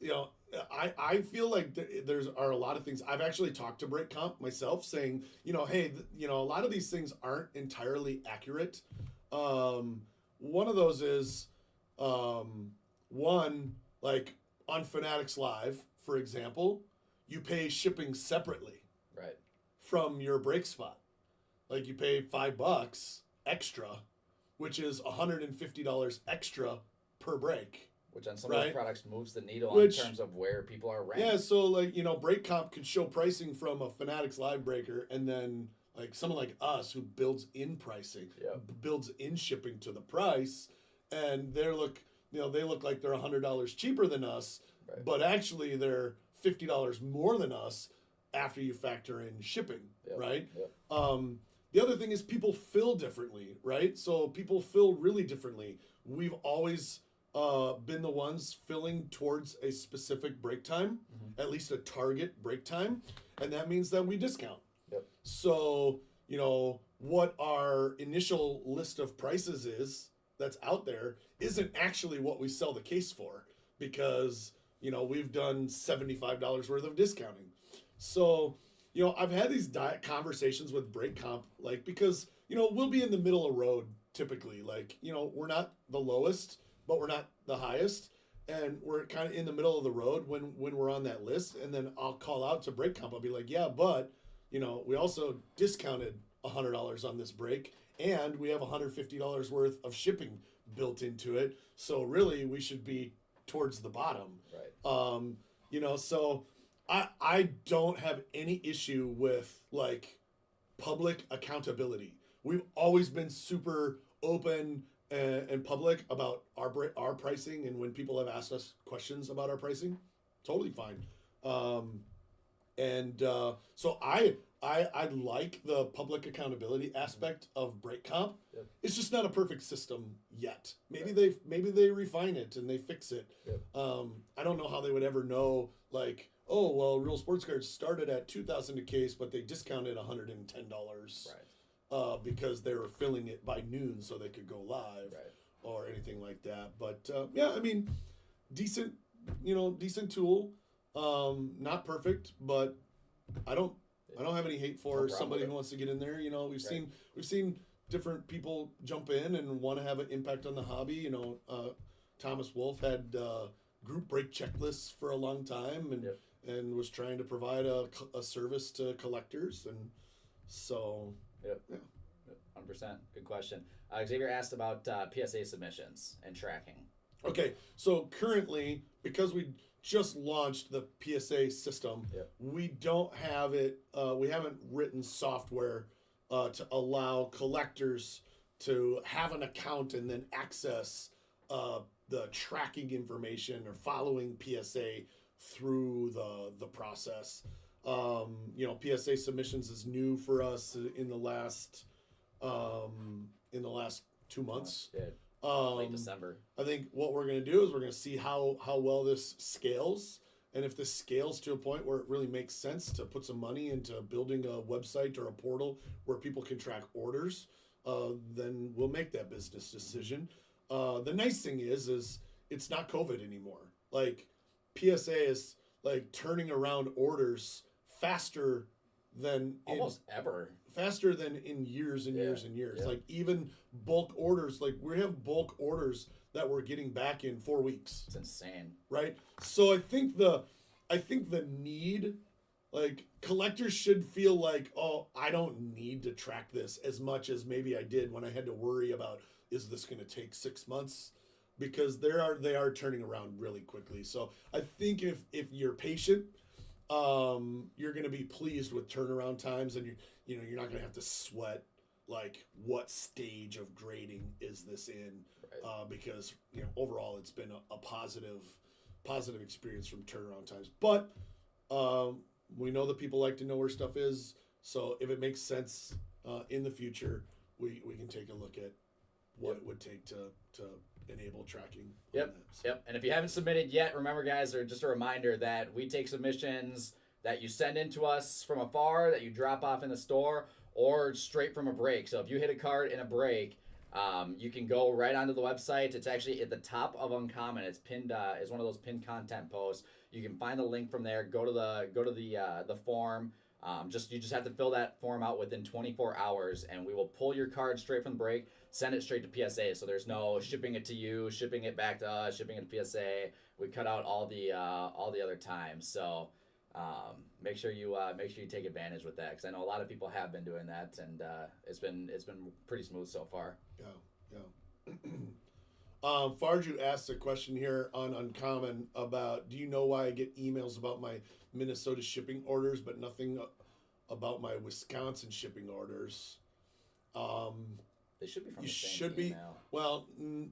D: I feel like there's a lot of things. I've actually talked to Break Comp myself saying, hey, a lot of these things aren't entirely accurate. One of those is, on Fanatics Live, for example, you pay shipping separately.
C: Right.
D: From your break spot. Like, you pay $5 extra, which is $150 extra per break.
C: Which on some of those products moves the needle in terms of where people are ranked.
D: Yeah, so Break Comp could show pricing from a Fanatics Live breaker, and then someone like us who builds in pricing, builds in shipping to the price, and they look like they're $100 cheaper than us,
C: right.
D: But actually they're $50 more than us after you factor in shipping, right?
C: Yep.
D: The other thing is people fill differently, right? So people fill really differently. We've always been the ones filling towards a specific break time, at least a target break time, and that means that we discount.
C: Yep.
D: So, what our initial list of prices is that's out there isn't actually what we sell the case for because, we've done $75 worth of discounting. So, I've had these conversations with Break Comp, because, we'll be in the middle of road typically. We're not the lowest, but we're not the highest. And we're kind of in the middle of the road when we're on that list. And then I'll call out to Break Comp. I'll be like, yeah, but, we also discounted $100 on this break. And we have $150 worth of shipping built into it. So really, we should be towards the bottom.
C: Right.
D: So I don't have any issue with public accountability. We've always been super open and public about our pricing, and when people have asked us questions about our pricing, totally fine. So I like the public accountability aspect of brake comp.
C: Yep.
D: It's just not a perfect system yet. Maybe
C: Right.
D: maybe they refine it and they fix it.
C: Yep.
D: I don't know how they would ever know, like, oh well, real sports cards started at 2,000 a case, but they discounted $110
C: Right.
D: because they were filling it by noon so they could go live
C: Right.
D: or anything like that. But yeah, I mean, decent, decent tool. Not perfect, but I don't have any hate for
C: No problem
D: somebody
C: with
D: who
C: it.
D: wants to get in there. We've
C: Right.
D: seen different people jump in and want to have an impact on the hobby. Thomas Wolfe had group break checklists for a long time, and
C: Yep.
D: and was trying to provide a service to collectors, and so
C: Yep.
D: yeah.
C: 100%. Good question. Xavier asked about PSA submissions and tracking.
D: Okay, so currently, because we just launched the PSA system,
C: Yep.
D: we don't have it. We haven't written software to allow collectors to have an account and then access the tracking information or following PSA through the process. PSA submissions is new for us in the last 2 months.
C: Yeah. Late December.
D: I think what we're going to do is we're going to see how well this scales, and if this scales to a point where it really makes sense to put some money into building a website or a portal where people can track orders, then we'll make that business decision. The nice thing is it's not COVID anymore. Like, PSA is like turning around orders faster than
C: Almost ever.
D: faster than in years and
C: Yeah,
D: years and years.
C: yeah.
D: Like, even bulk orders, like we have bulk orders that we're getting back in 4 weeks,
C: It's insane.
D: right? So I think the need, like, collectors should feel like, oh, I don't need to track this as much as maybe I did when I had to worry about, is this going to take 6 months? Because they are turning around really quickly. So I think if you're patient, you're going to be pleased with turnaround times, and you're not going to have to sweat like what stage of grading is this in,
C: Right.
D: because overall it's been a positive experience from turnaround times. But we know that people like to know where stuff is, so if it makes sense in the future, we can take a look at what
C: Yep.
D: it would take to enable tracking. on
C: Yep.
D: that. So-
C: Yep. And if you haven't submitted yet, remember, guys, or just a reminder that we take submissions that you send in to us from afar, that you drop off in the store, or straight from a break. So if you hit a card in a break, you can go right onto the website. It's actually at the top of Uncommon. It's pinned. Is one of those pinned content posts. You can find the link from there. Go to the form. You just have to fill that form out within 24 hours, and we will pull your card straight from the break, send it straight to PSA. So there's no shipping it to you, shipping it back to us, shipping it to PSA. We cut out all the other time. So make sure you take advantage with that, because I know a lot of people have been doing that, and it's been pretty smooth so far.
D: Yeah. Farju asked a question here on Uncommon about, do you know why I get emails about my Minnesota shipping orders, but nothing about my Wisconsin shipping orders?
C: They should be from
D: You
C: the same
D: should be.
C: email.
D: Well,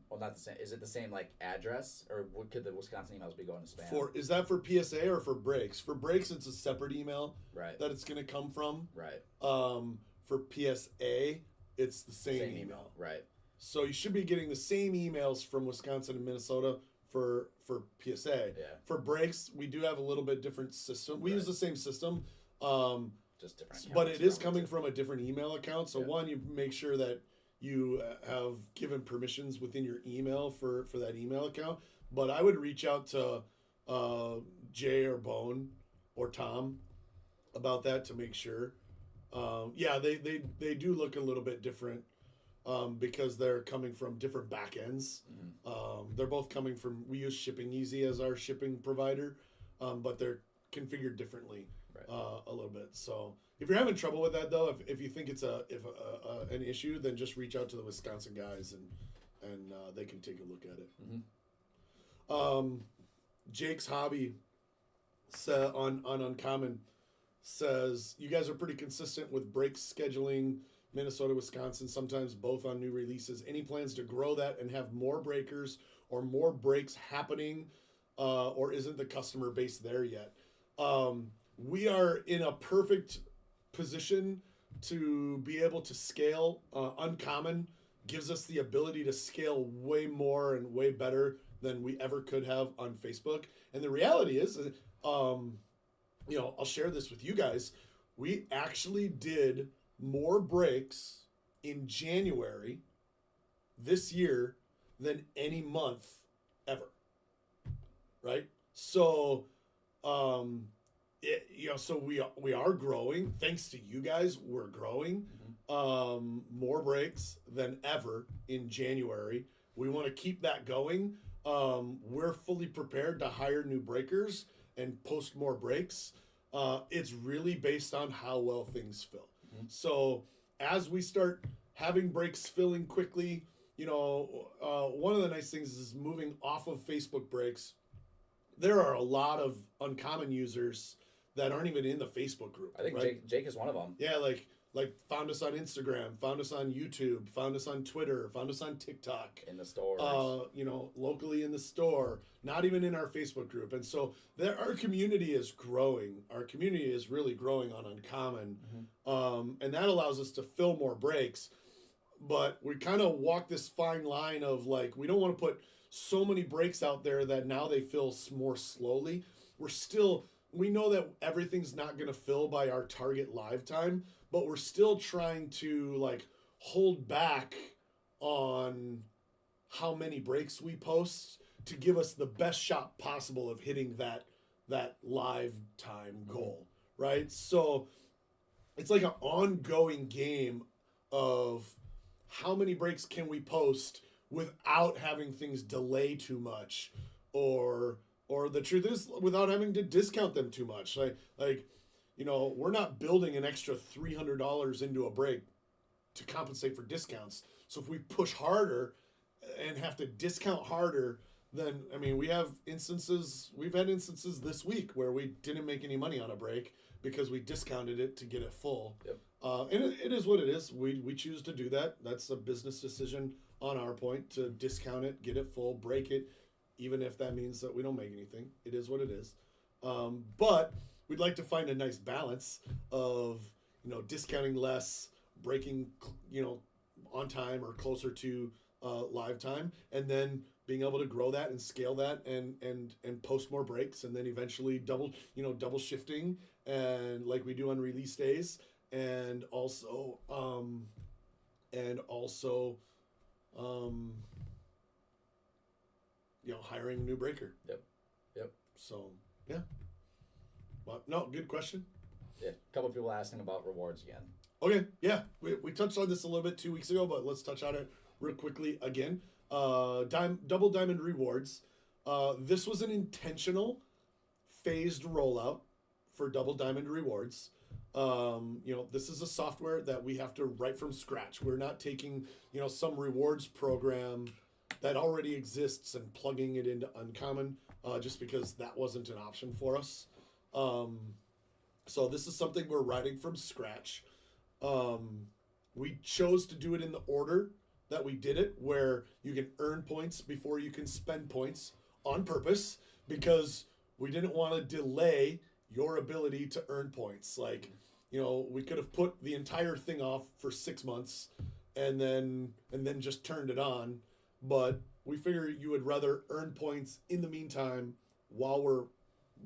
C: Well, not the same. Is it the same address, or could the Wisconsin emails be going to spam?
D: is that for PSA or for breaks? For breaks, it's a separate email
C: Right.
D: that it's going to come from.
C: Right.
D: For PSA, it's the same email.
C: Right.
D: So you should be getting the same emails from Wisconsin and Minnesota for PSA.
C: Yeah.
D: For breaks, we do have a little bit different system. We use the same system,
C: Just different.
D: but
C: accounts
D: it is
C: probably,
D: coming from a different email account. So
C: Yeah.
D: one, you make sure that you have given permissions within your email for that email account. But I would reach out to Jay or Bone or Tom about that to make sure. Yeah, they do look a little bit different. Because they're coming from different back ends. They're both coming from, we use Shipping Easy as our shipping provider, but they're configured differently
C: Right.
D: a little bit. So if you're having trouble with that, though, if you think it's an issue, then just reach out to the Wisconsin guys and they can take a look at it. Jake's Hobby on Uncommon says, you guys are pretty consistent with break scheduling. Minnesota, Wisconsin, sometimes both on new releases. Any plans to grow that and have more breakers or more breaks happening or isn't the customer base there yet. We are in a perfect position to be able to scale. Uncommon gives us the ability to scale way more and way better than we ever could have on Facebook. And the reality is, I'll share this with you guys. We actually did more breaks in January this year than any month ever. Right? So, so we are growing. Thanks to you guys, we're growing. More breaks than ever in January. We want to keep that going. We're fully prepared to hire new breakers and post more breaks. It's really based on how well things fill. So as we start having breaks filling quickly, one of the nice things is moving off of Facebook breaks. There are a lot of Uncommon users that aren't even in the Facebook group.
C: I think
D: right?
C: Jake is one of them.
D: Yeah, like found us on Instagram, found us on YouTube, found us on Twitter, found us on TikTok.
C: In the stores.
D: Locally in the store, not even in our Facebook group. And so our community is growing. Our community is really growing on Uncommon. And that allows us to fill more breaks. But we kind of walk this fine line of like, we don't want to put so many breaks out there that now they fill more slowly. We know that everything's not going to fill by our target live time, but we're still trying to like hold back on how many breaks we post to give us the best shot possible of hitting that live time goal, right? So it's like an ongoing game of how many breaks can we post without having things delay too much, or the truth is without having to discount them too much. We're not building an extra $300 into a break to compensate for discounts. So if we push harder and have to discount harder, then we've had instances this week where we didn't make any money on a break because we discounted it to get it full.
C: Yep.
D: And it is what it is. We choose to do that. That's a business decision on our point to discount it, get it full, break it, even if that means that we don't make anything. It is what it is. But we'd like to find a nice balance of, discounting less, breaking, on time or closer to live time, and then being able to grow that and scale that and post more breaks, and then eventually double shifting, and like we do on release days, and also hiring a new breaker.
C: Yep.
D: So yeah. Well, no, good question.
C: Yeah, a couple of people asking about rewards again.
D: Okay, yeah, we touched on this a little bit 2 weeks ago, but let's touch on it real quickly again. Double Diamond rewards. This was an intentional phased rollout for Double Diamond rewards. This is a software that we have to write from scratch. We're not taking, some rewards program that already exists and plugging it into Uncommon, just because that wasn't an option for us. So this is something we're writing from scratch. We chose to do it in the order that we did it, where you can earn points before you can spend points on purpose, because we didn't want to delay your ability to earn points. We could have put the entire thing off for 6 months and then just turned it on, but we figure you would rather earn points in the meantime while we're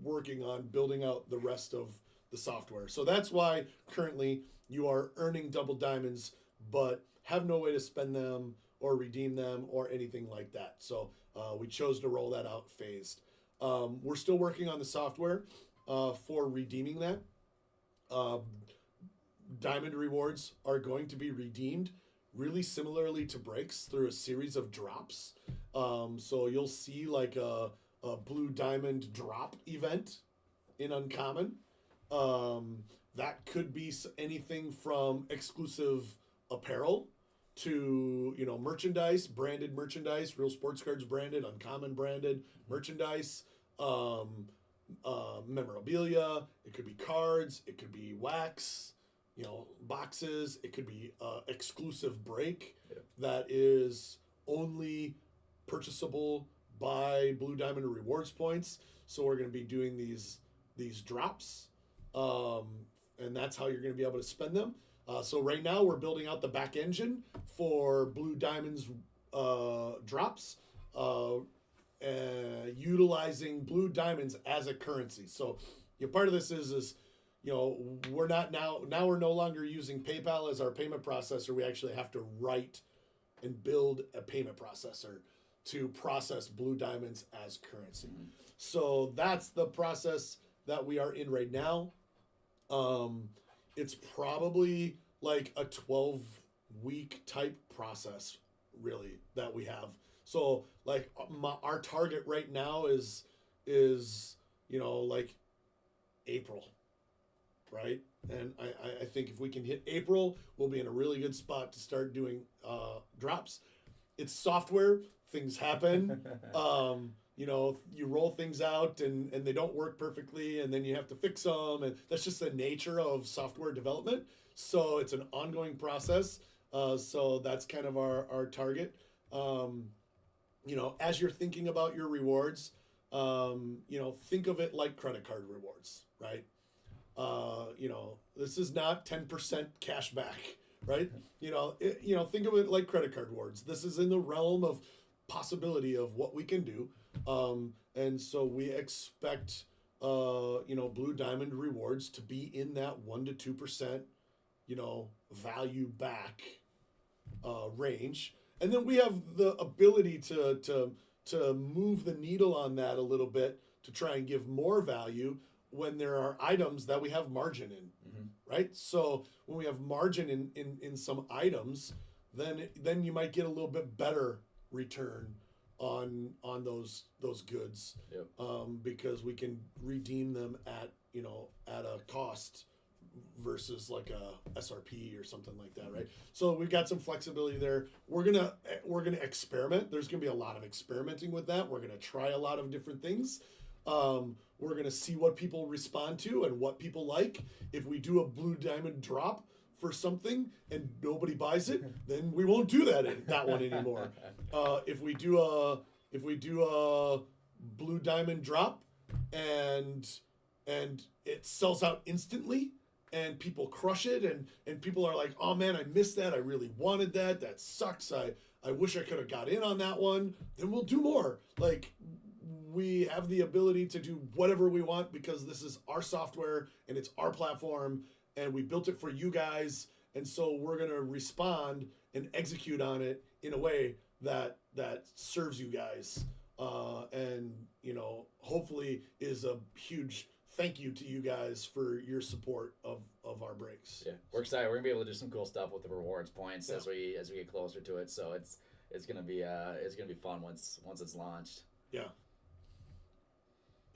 D: working on building out the rest of the software. So that's why currently you are earning double diamonds, but have no way to spend them or redeem them or anything like that. So we chose to roll that out phased. We're still working on the software for redeeming that. Diamond rewards are going to be redeemed really similarly to breaks through a series of drops. So you'll see like a blue diamond drop event in Uncommon. That could be anything from exclusive apparel to, merchandise, branded merchandise, Real Sports Cards branded, Uncommon branded merchandise, memorabilia. It could be cards. It could be wax, boxes. It could be exclusive break that is only purchasable buy Blue Diamond rewards points. So we're going to be doing these drops, and that's how you're going to be able to spend them. So right now we're building out the back engine for Blue Diamond's drops, utilizing Blue Diamonds as a currency. So part of this is we're not now we're no longer using PayPal as our payment processor. We actually have to write and build a payment processor to process Blue Diamonds as currency. Mm-hmm. So that's the process that we are in right now. It's probably like a 12-week type process, really, that we have. So like our target right now is like April, right? And I think if we can hit April, we'll be in a really good spot to start doing drops. It's software, things happen. You roll things out and they don't work perfectly, and then you have to fix them, and that's just the nature of software development. So it's an ongoing process. So that's kind of our target. As you're thinking about your rewards, think of it like credit card rewards, right? This is not 10% cash back, right? Think of it like credit card rewards. This is in the realm of possibility of what we can do. And so we expect, Blue Diamond rewards to be in that 1% to 2%, value back, range. And then we have the ability to move the needle on that a little bit to try and give more value when there are items that we have margin in, right? So when we have margin in some items, then you might get a little bit better return on those goods,
C: yep.
D: Because we can redeem them at a cost versus like a SRP or something like that, right? So we've got some flexibility there. We're gonna experiment. There's gonna be a lot of experimenting with that. We're gonna try a lot of different things. We're gonna see what people respond to and what people like. If we do a Blue Diamond drop for something and nobody buys it, then we won't do that one anymore. If we do a Blue Diamond drop and it sells out instantly and people crush it and people are like, oh man, I missed that. I really wanted that. That sucks. I wish I could have got in on that one. Then we'll do more. Like, we have the ability to do whatever we want because this is our software and it's our platform and we built it for you guys. And so we're going to respond and execute on it in a way that serves you guys. And hopefully is a huge thank you to you guys for your support of our breaks.
C: Yeah, we're excited. We're gonna be able to do some cool stuff with the rewards points as we get closer to it. So it's gonna be fun once it's launched.
D: Yeah.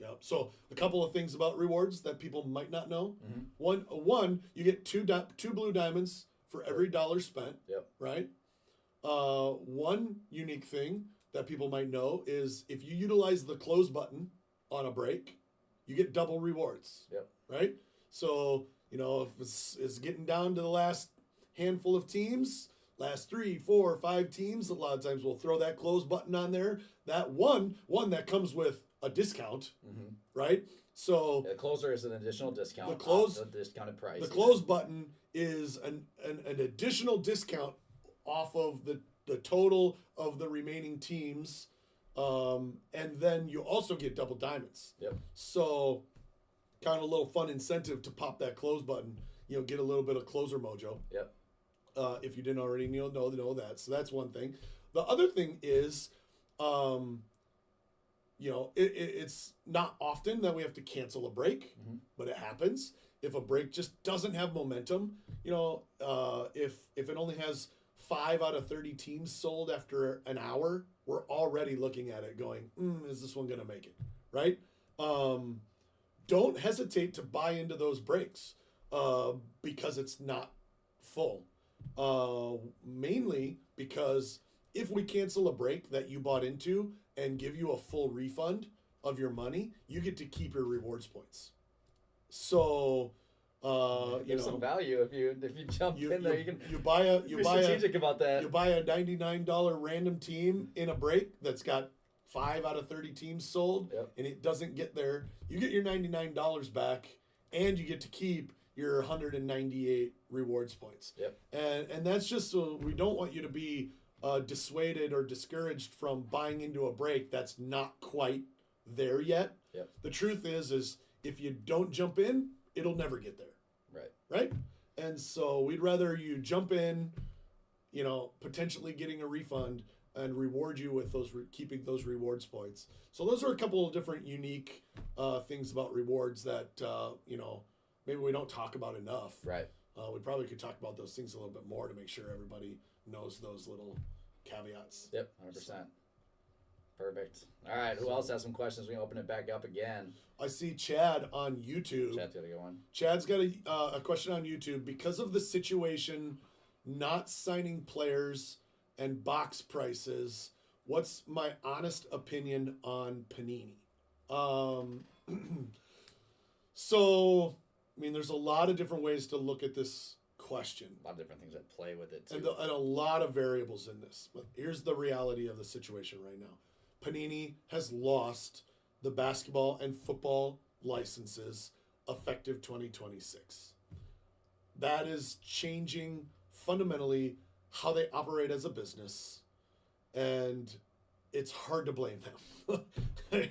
D: Yeah. So a couple of things about rewards that people might not know. Mm-hmm. One, you get two Blue Diamonds for every $1 spent.
C: Yep.
D: Right. One unique thing that people might know is if you utilize the close button on a break, you get double rewards.
C: Yep.
D: Right. So if it's getting down to the last handful of teams, last 3, 4, 5 teams, a lot of times we'll throw that close button on there. That one that comes with a discount, right? So
C: the closer is an additional discount. The discounted price.
D: The close button is an additional discount off of the total of the remaining teams, and then you also get double diamonds.
C: Yep.
D: So kind of a little fun incentive to pop that close button. Get a little bit of closer mojo.
C: Yep.
D: If you didn't already know that. So that's one thing. The other thing is, it's not often that we have to cancel a break, but it happens. If a break just doesn't have momentum, if it only has 5 out of 30 teams sold after an hour, we're already looking at it going, is this one going to make it, right? Don't hesitate to buy into those breaks because it's not full. Mainly because if we cancel a break that you bought into and give you a full refund of your money, you get to keep your rewards points. So,
C: there's some value if you jump in there. You
D: buy
C: strategic about that.
D: You buy a $99 random team in a break that's got 5 out of 30 teams sold,
C: Yep.
D: and it doesn't get there, you get your $99 back, and you get to keep your 198 rewards points.
C: Yep.
D: And that's just so we don't want you to be dissuaded or discouraged from buying into a break that's not quite there yet.
C: Yep.
D: The truth is if you don't jump in, it'll never get there.
C: Right.
D: Right? And so we'd rather you jump in, potentially getting a refund and reward you with those keeping those rewards points. So those are a couple of different unique things about rewards that maybe we don't talk about enough.
C: Right.
D: We probably could talk about those things a little bit more to make sure everybody knows those little caveats.
C: Yep. 100%. Perfect. All right. Who else has some questions? We can open it back up again.
D: I see Chad on YouTube.
C: Chad's got to go on.
D: Chad's got a question on YouTube. Because of the situation, not signing players and box prices, what's my honest opinion on Panini? So, there's a lot of different ways to look at this question.
C: A lot of different things that play with it, too.
D: And a lot of variables in this. But here's the reality of the situation right now. Panini has lost the basketball and football licenses effective 2026. That is changing fundamentally how they operate as a business, and it's hard to blame them.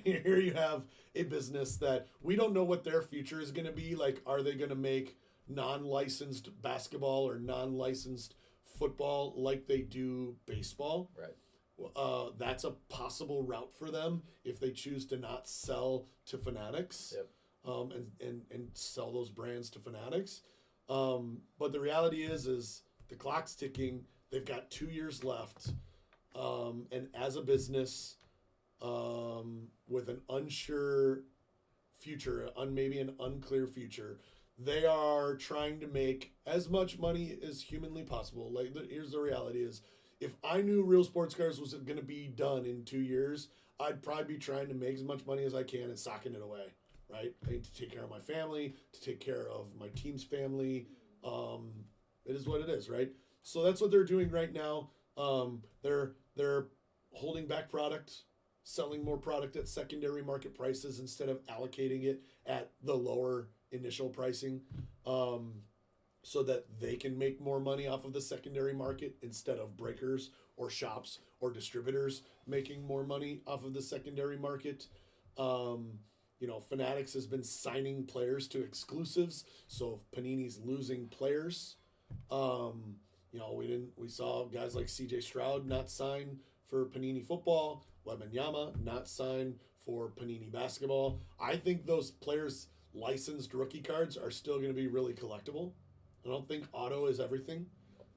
D: Here you have a business that we don't know what their future is going to be. Like, are they going to make non-licensed basketball or non-licensed football like they do baseball?
C: Right.
D: That's a possible route for them if they choose to not sell to Fanatics.
C: Yep.
D: And sell those brands to Fanatics. But the reality is the clock's ticking. They've got 2 years left. And as a business, with an unsure future, maybe an unclear future, they are trying to make as much money as humanly possible. Here's the reality is, if I knew Real Sports Cars was going to be done in 2 years, I'd probably be trying to make as much money as I can and socking it away, right? I need to take care of my family, to take care of my team's family. It is what it is, right? So that's what they're doing right now. They're holding back product, selling more product at secondary market prices instead of allocating it at the lower initial pricing. So that they can make more money off of the secondary market instead of breakers or shops or distributors making more money off of the secondary market. Fanatics has been signing players to exclusives, so if Panini's losing players, we saw guys like CJ Stroud not sign for Panini football, Wembanyama not sign for Panini basketball. I think those players' licensed rookie cards are still going to be really collectible. I don't think auto is everything.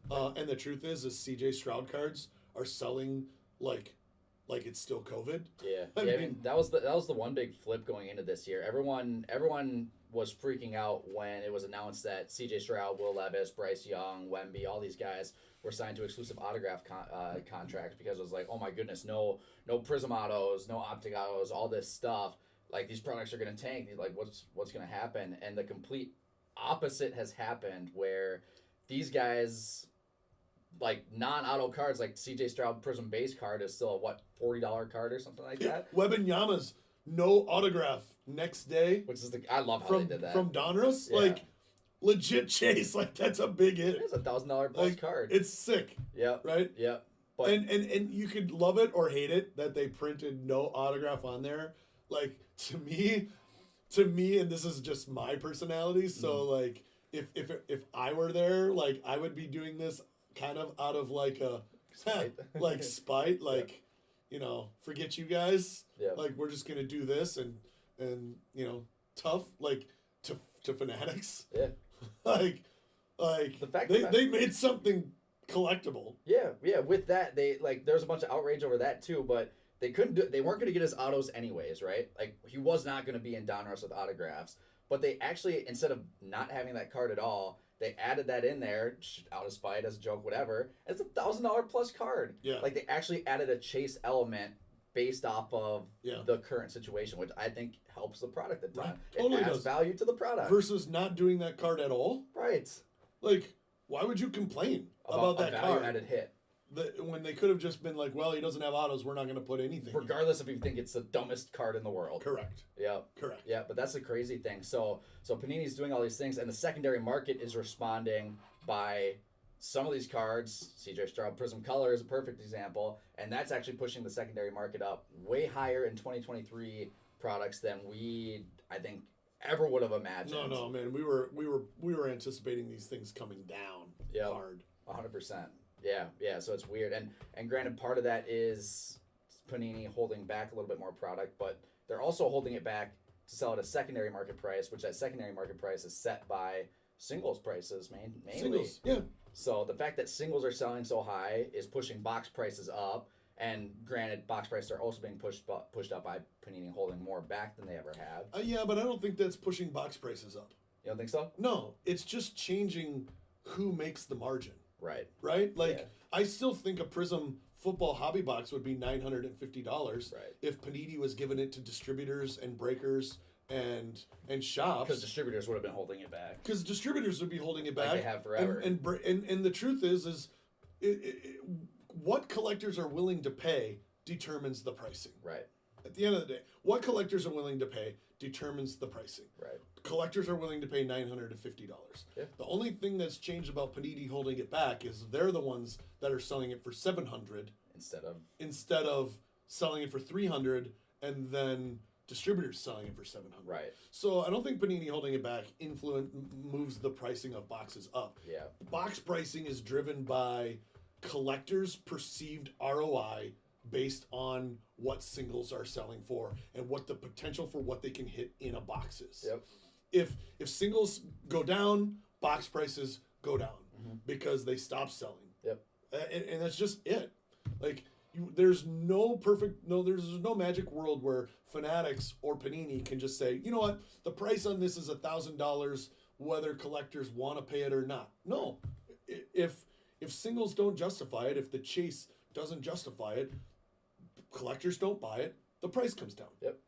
D: And the truth is CJ Stroud cards are selling like it's still COVID.
C: Yeah. I mean, that was the one big flip going into this year. Everyone was freaking out when it was announced that CJ Stroud, Will Levis, Bryce Young, Wemby, all these guys were signed to exclusive autograph contracts, because it was like, oh my goodness, no Prism autos, no optic autos, all this stuff. Like, these products are going to tank. Like, what's going to happen? And the complete opposite has happened, where these guys, like, non-auto cards, like CJ Stroud Prism base card is still a $40 card or something like that.
D: Wembanyama's no autograph next day,
C: Which is I love how they did that.
D: from Donruss.
C: Yeah.
D: Like, legit chase, like, that's a big hit.
C: It's a $1,000 plus card.
D: It's sick.
C: Yeah.
D: Right?
C: Yeah. But
D: And you could love it or hate it that they printed no autograph on there. Like, to me, and this is just my personality, so like if I were there, like, I would be doing this kind of out of like a
C: Spite.
D: like spite, like, forget you guys.
C: Yeah.
D: Like, we're just gonna do this and tough, like, to Fanatics.
C: yeah.
D: like
C: The fact
D: they made something collectible.
C: Yeah. With that, there's a bunch of outrage over that too, but they weren't going to get his autos anyways, right? Like, he was not going to be in Donruss with autographs, but they actually, instead of not having that card at all, they added that in there out of spite, as a joke, whatever. It's a $1,000 plus card.
D: Yeah.
C: Like, they actually added a chase element based off of the current situation, which I think helps the product a ton.
D: Right.
C: It
D: Totally
C: adds
D: does.
C: value to the product.
D: Versus not doing that card at all.
C: Right.
D: Like, why would you complain about
C: a
D: that
C: value
D: card?
C: added hit.
D: when they could have just been like, well, he doesn't have autos, we're not going to put anything.
C: Regardless if you think it's the dumbest card in the world.
D: Correct.
C: Yeah.
D: Correct.
C: Yeah, but that's the crazy thing. So Panini's doing all these things, and the secondary market is responding by some of these cards. CJ Stroud Prism Color is a perfect example, and that's actually pushing the secondary market up way higher in 2023 products than I think, ever would have imagined.
D: No, man, we were anticipating these things coming down hard.
C: 100%. Yeah. So it's weird, and granted, part of that is Panini holding back a little bit more product, but they're also holding it back to sell at a secondary market price, which that secondary market price is set by singles prices mainly.
D: Singles, yeah.
C: So the fact that singles are selling so high is pushing box prices up, and granted, box prices are also being pushed up by Panini holding more back than they ever have.
D: Yeah, but I don't think that's pushing box prices up.
C: You don't think so?
D: No, it's just changing who makes the margin.
C: Right.
D: Right? Like, I still think a Prism football hobby box would be $950 if Panini was giving it to distributors and breakers and shops.
C: Because distributors would have been holding it back.
D: Because distributors would be holding it back.
C: Like they have forever.
D: And the truth is what collectors are willing to pay determines the pricing.
C: Right.
D: At the end of the day, what collectors are willing to pay determines the pricing.
C: Right.
D: Collectors are willing to pay $950.
C: Yeah.
D: The only thing that's changed about Panini holding it back is they're the ones that are selling it for $700 instead of selling it for $300 and then distributors selling it for $700.
C: Right.
D: So I don't think Panini holding it back moves the pricing of boxes up.
C: Yeah.
D: Box pricing is driven by collectors' perceived ROI based on what singles are selling for and what the potential for what they can hit in a box is.
C: Yep.
D: If singles go down, box prices go down because they stop selling.
C: Yep.
D: And that's just it. Like there's no magic world where Fanatics or Panini can just say, you know what, the price on this is $1,000, whether collectors want to pay it or not. No, if singles don't justify it, if the chase doesn't justify it, collectors don't buy it, the price comes down.
C: Yep.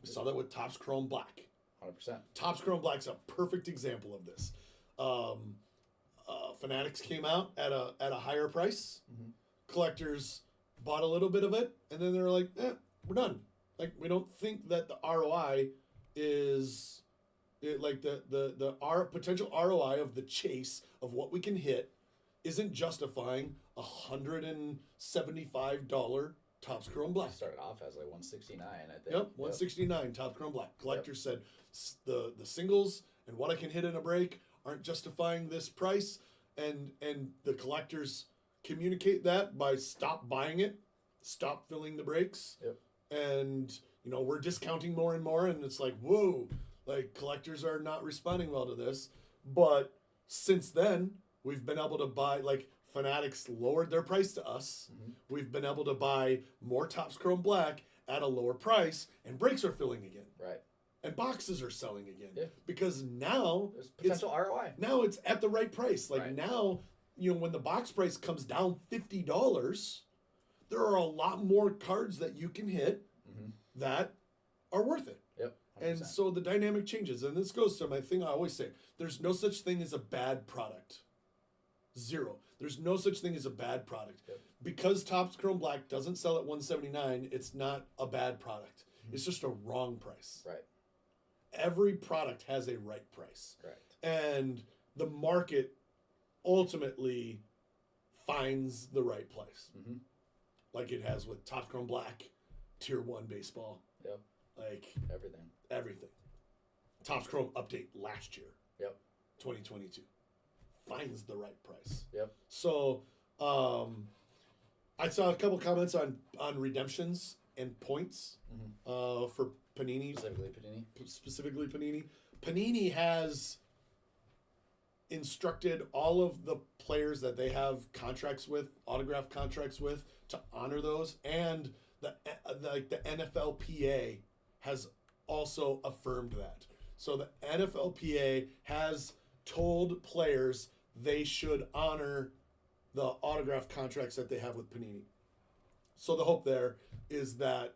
D: We saw that with Topps Chrome Black.
C: 100%.
D: Topps Chrome Black's a perfect example of this. Fanatics came out at a higher price. Collectors bought a little bit of it, and then they're like, we're done. Like, we don't think that the ROI is our potential ROI of the chase of what we can hit isn't justifying $175 Topps Chrome Black.
C: Started off as like 169, I think.
D: Yep, 169 Topps Chrome Black. Collectors said the singles and what I can hit in a break aren't justifying this price, and the collectors communicate that by stop buying it, stop filling the breaks, and we're discounting more and more, and it's like, whoa, like collectors are not responding well to this. But since then, we've been able to buy, like, Fanatics lowered their price to us. We've been able to buy more Topps Chrome Black at a lower price, and breaks are filling again.
C: Right.
D: And boxes are selling again.
C: Yeah.
D: Because now
C: there's potential ROI.
D: Now it's at the right price. Like now, when the box price comes down $50, there are a lot more cards that you can hit that are worth it.
C: Yep. 100%.
D: And so the dynamic changes. And this goes to my thing I always say. There's no such thing as a bad product. Zero. There's no such thing as a bad product.
C: Yep.
D: Because Topps Chrome Black doesn't sell at $179, it's not a bad product. It's just a wrong price.
C: Right.
D: Every product has a right price.
C: Correct.
D: And the market ultimately finds the right place. Like it has with Topps Chrome Black, Tier 1 baseball.
C: Yep.
D: Like
C: everything.
D: Topps Chrome update last year.
C: Yep.
D: 2022. Finds the right price.
C: Yep.
D: So I saw a couple comments on redemptions and points for Panini. Specifically Panini. Panini has instructed all of the players that they have contracts with, autograph contracts with, to honor those, and the NFLPA has also affirmed that. So the NFLPA has told players they should honor the autograph contracts that they have with Panini. So the hope there is that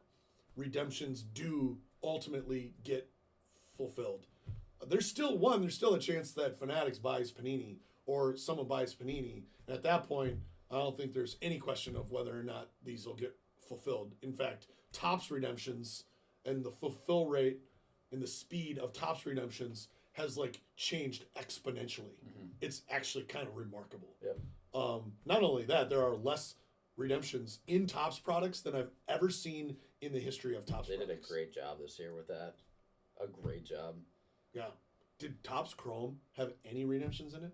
D: redemptions do ultimately get fulfilled. There's still a chance that Fanatics buys Panini or someone buys Panini. And at that point, I don't think there's any question of whether or not these will get fulfilled. In fact, Topps redemptions and the fulfill rate and the speed of Topps redemptions has like changed exponentially. It's actually kind of remarkable.
C: Yep.
D: Not only that, there are less redemptions in Topps products than I've ever seen in the history of Topps
C: They
D: products.
C: did a great job this year with that. A great job.
D: Yeah. Did Topps Chrome have any redemptions in it?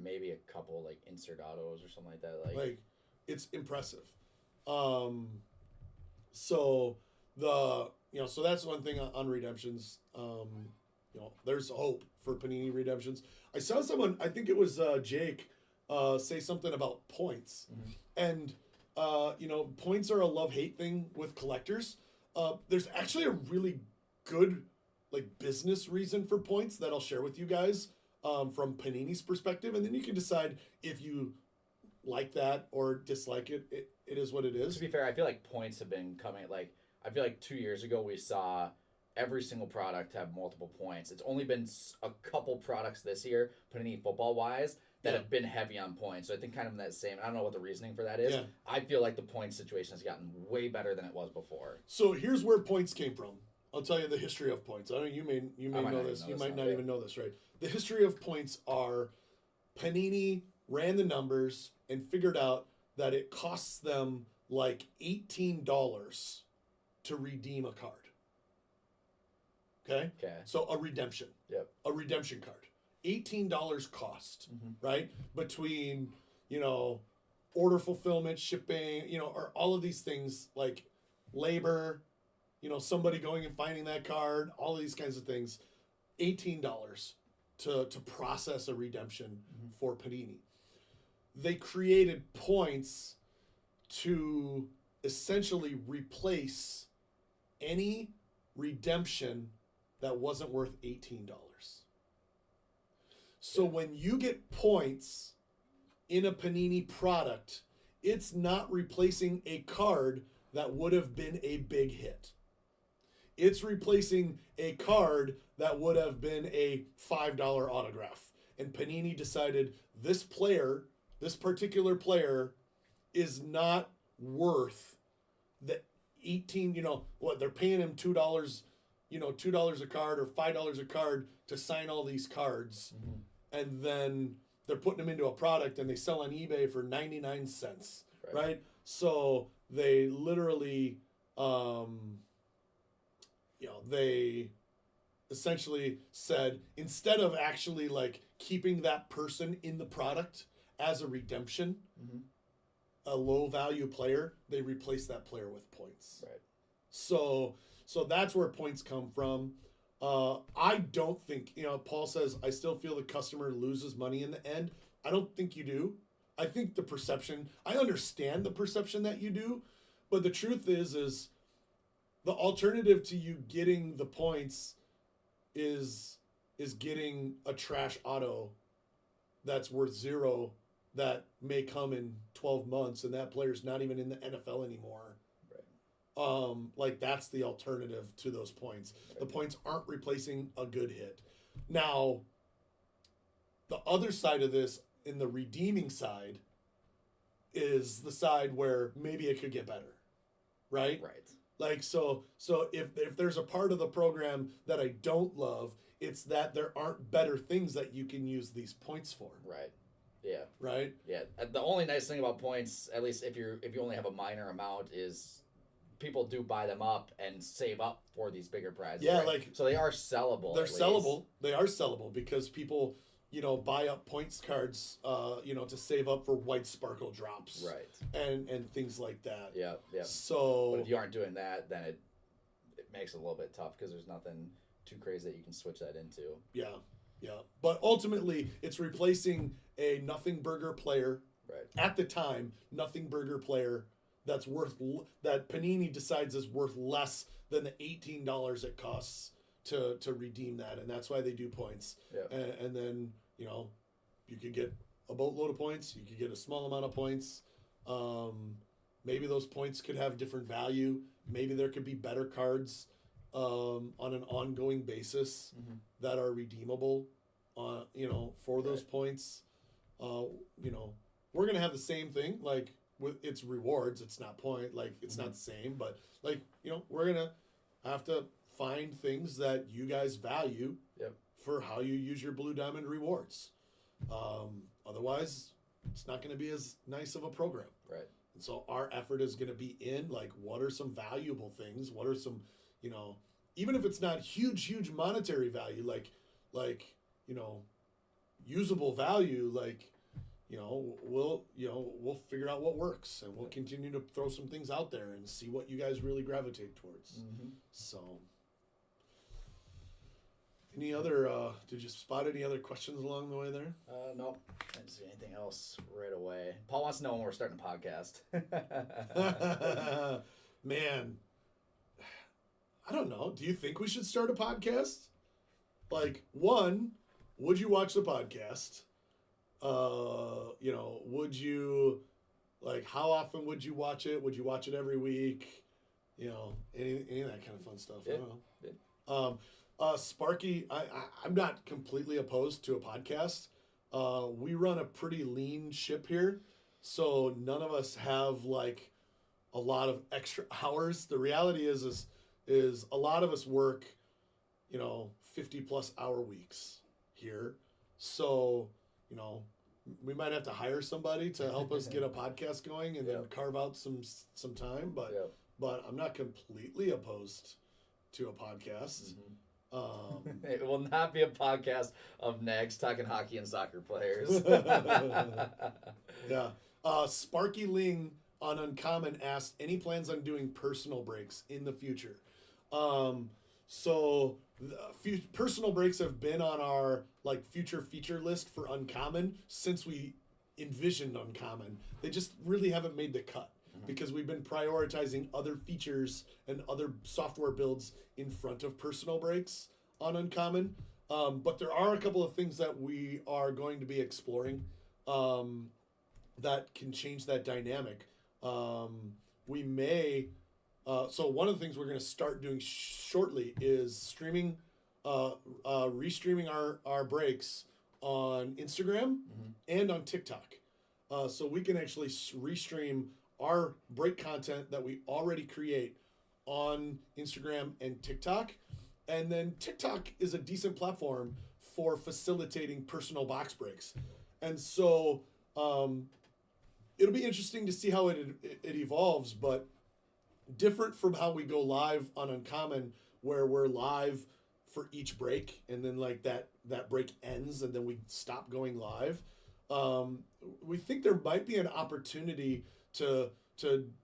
C: Maybe a couple like insert autos or something like that.
D: Like, it's impressive. So so that's one thing on redemptions. There's hope for Panini redemptions. I saw someone, I think it was Jake, say something about points, and points are a love-hate thing with collectors. There's actually a really good like business reason for points that I'll share with you guys from Panini's perspective, and then you can decide if you like that or dislike it. It is what it is.
C: To be fair, I feel like points have been coming. Like I feel like 2 years ago we saw every single product have multiple points. It's only been a couple products this year, Panini football wise, that have been heavy on points. So I think kind of in that same. I don't know what the reasoning for that is.
D: Yeah.
C: I feel like the point situation has gotten way better than it was before.
D: So here's where points came from. I'll tell you the history of points. I don't know, you may
C: might
D: know
C: not
D: this.
C: even
D: You
C: know
D: might
C: this
D: not
C: now,
D: even know this, right? The history of points are Panini ran the numbers and figured out that it costs them like $18 to redeem a card. Okay?
C: Okay.
D: So a redemption.
C: Yep.
D: A redemption card. $18 cost, right? Between, order fulfillment, shipping, or all of these things like labor, somebody going and finding that card, all of these kinds of things. $18 to process a redemption for Panini. They created points to essentially replace any redemption that wasn't worth $18. So when you get points in a Panini product, it's not replacing a card that would have been a big hit. It's replacing a card that would have been a $5 autograph. And Panini decided this particular player, is not worth the 18, they're paying him $2, $2 a card or $5 a card to sign all these cards. And then they're putting them into a product and they sell on eBay for 99 cents, right? So they literally, they essentially said, instead of actually like keeping that person in the product as a redemption, a low value player, they replace that player with points.
C: Right.
D: So that's where points come from. I don't think, Paul says, I still feel the customer loses money in the end. I don't think you do. I think the perception, I understand the perception that you do, but the truth is the alternative to you getting the points is getting a trash auto that's worth $0 that may come in 12 months and that player's not even in the NFL anymore. Like that's the alternative to those points. The points aren't replacing a good hit. Now, the other side of this, in the redeeming side, is the side where maybe it could get better, right?
C: Right.
D: Like so if there's a part of the program that I don't love, it's that there aren't better things that you can use these points for.
C: Right. Yeah.
D: Right?
C: Yeah. The only nice thing about points, at least if you only have a minor amount, is people do buy them up and save up for these bigger prizes.
D: Yeah,
C: right?
D: like
C: so they are sellable.
D: They're sellable. They are sellable because people, buy up points cards, to save up for white sparkle drops.
C: Right.
D: And things like that.
C: Yeah. Yeah.
D: So
C: But if you aren't doing that, then it makes it a little bit tough because there's nothing too crazy that you can switch that into.
D: Yeah. But ultimately, it's replacing a nothing burger player.
C: Right.
D: At the time, nothing burger player that Panini decides is worth less than the $18 it costs to redeem that, and that's why they do points.
C: Yeah.
D: And then you could get a boatload of points, you could get a small amount of points. Maybe those points could have different value. Maybe there could be better cards on an ongoing basis that are redeemable. For those points. we're gonna have the same thing. Like with its rewards, it's not point. Like it's not the same, but like we're gonna have to find things that you guys value
C: Yep.
D: for how you use your Blue Diamond rewards. Otherwise, it's not going to be as nice of a program.
C: Right.
D: And so our effort is going to be in like, what are some valuable things? What are some, even if it's not huge monetary value, like usable value, like, we'll figure out what works, and we'll continue to throw some things out there and see what you guys really gravitate towards.
C: Mm-hmm.
D: So, any other? Did you spot any other questions along the way there?
C: Nope. I didn't see anything else right away. Paul wants to know when we're starting a podcast.
D: Man, I don't know. Do you think we should start a podcast? Like, one, would you watch the podcast? Would you, like, how often would you watch it? Would you watch it every week? Any of that kind of fun stuff.
C: Yeah.
D: I don't know. Sparky, I'm not completely opposed to a podcast. We run a pretty lean ship here, so none of us have like a lot of extra hours. The reality is a lot of us work, 50+ hour weeks here. So, we might have to hire somebody to help us get a podcast going and then carve out some time. But I'm not completely opposed to a podcast.
C: Mm-hmm. It will not be a podcast of nags talking hockey and soccer players.
D: Yeah. Sparky Ling on Uncommon asked, any plans on doing personal breaks in the future? Personal breaks have been on our future feature list for Uncommon since we envisioned Uncommon. They just really haven't made the cut because we've been prioritizing other features and other software builds in front of personal breaks on Uncommon. But there are a couple of things that we are going to be exploring that can change that dynamic. We may... so one of the things we're going to start doing shortly is streaming, restreaming our breaks on Instagram and on TikTok. So we can actually restream our break content that we already create on Instagram and TikTok. And then TikTok is a decent platform for facilitating personal box breaks. And so it'll be interesting to see how it evolves, but different from how we go live on Uncommon, where we're live for each break and then that break ends and then we stop going live. We think there might be an opportunity to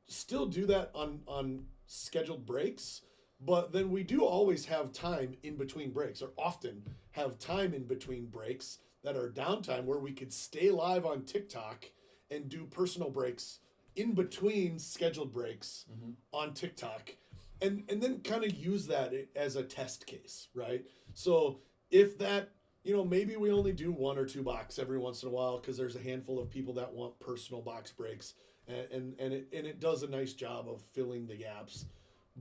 D: still do that on scheduled breaks, but then we do always have time in between breaks, or often have time in between breaks that are downtime where we could stay live on TikTok and do personal breaks in between scheduled breaks on TikTok, and then kind of use that as a test case, right? So if that, maybe we only do 1 or 2 box every once in a while because there's a handful of people that want personal box breaks, and it does a nice job of filling the gaps.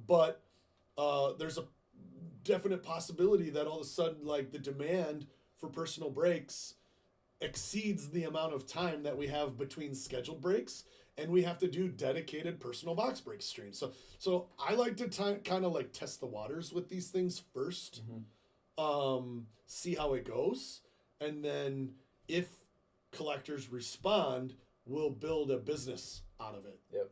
D: But there's a definite possibility that all of a sudden, the demand for personal breaks exceeds the amount of time that we have between scheduled breaks, and we have to do dedicated personal box break streams. So I like to kind of test the waters with these things first, see how it goes, and then if collectors respond, we'll build a business out of it.
C: Yep.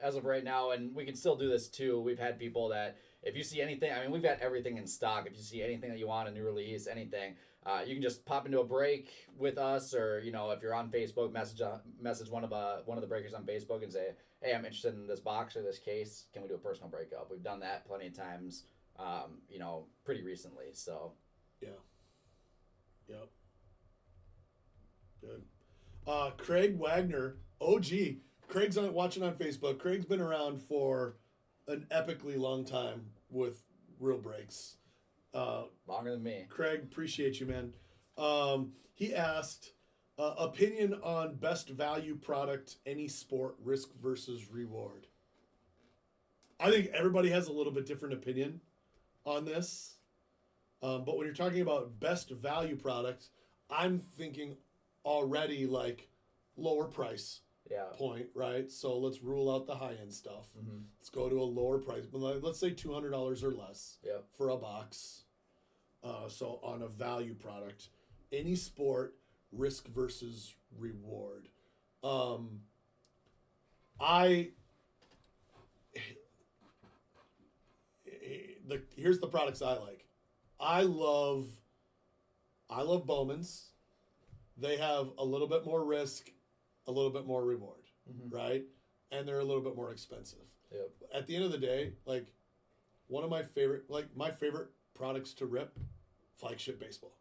C: As of right now, and we can still do this too, we've had people that if you see anything, we've got everything in stock. If you see anything that you want, a new release, anything, you can just pop into a break with us, or if you're on Facebook, message one of the breakers on Facebook and say, hey, I'm interested in this box or this case. Can we do a personal breakup? We've done that plenty of times, pretty recently. So
D: yeah, yep, good. Craig Wagner, OG. Craig's watching on Facebook. Craig's been around for an epically long time with real breaks.
C: Longer than me.
D: Craig, appreciate you, man. He asked, opinion on best value product, any sport, risk versus reward. I think everybody has a little bit different opinion on this. But when you're talking about best value product, I'm thinking already lower price
C: Yeah.
D: point, right? So let's rule out the high end stuff.
C: Mm-hmm.
D: Let's go to a lower price. Let's say $200 or less
C: Yep.
D: for a box. So on a value product, any sport, risk versus reward. Here's the products I like. I love Bowman's. They have a little bit more risk, a little bit more reward, right? And they're a little bit more expensive.
C: Yep.
D: At the end of the day, like one of my favorite products to rip, Flagship Baseball.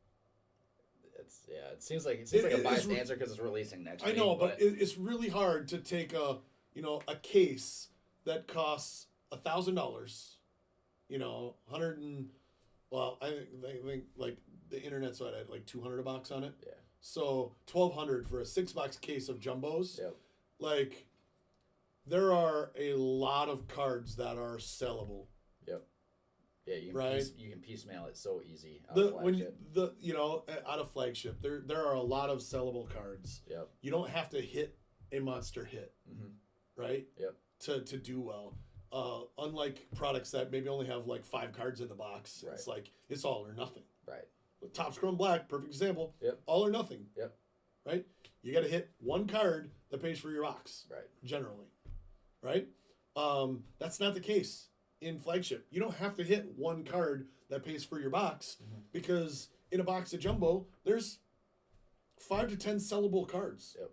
C: It seems like a biased answer because it's releasing next week.
D: I know, but it's really hard to take a case that costs $1,000, I think like the internet's at like $200 on it.
C: Yeah.
D: So $1,200 for a 6-box case of jumbos.
C: Yep.
D: Like, there are a lot of cards that are sellable.
C: Yep. Yeah, you can piecemeal it so easy. Out of Flagship,
D: there are a lot of sellable cards.
C: Yep.
D: You don't have to hit a monster hit, right?
C: Yep.
D: To do well. Unlike products that maybe only have like 5 cards in the box,
C: right.
D: It's like it's all or nothing.
C: Right.
D: With Topps Chrome Black, perfect example.
C: Yep.
D: All or nothing.
C: Yep.
D: Right. You got to hit one card that pays for your box.
C: Right.
D: Generally. Right. That's not the case in Flagship. You don't have to hit one card that pays for your box because in a box of jumbo, there's 5 to 10 sellable cards.
C: Yep.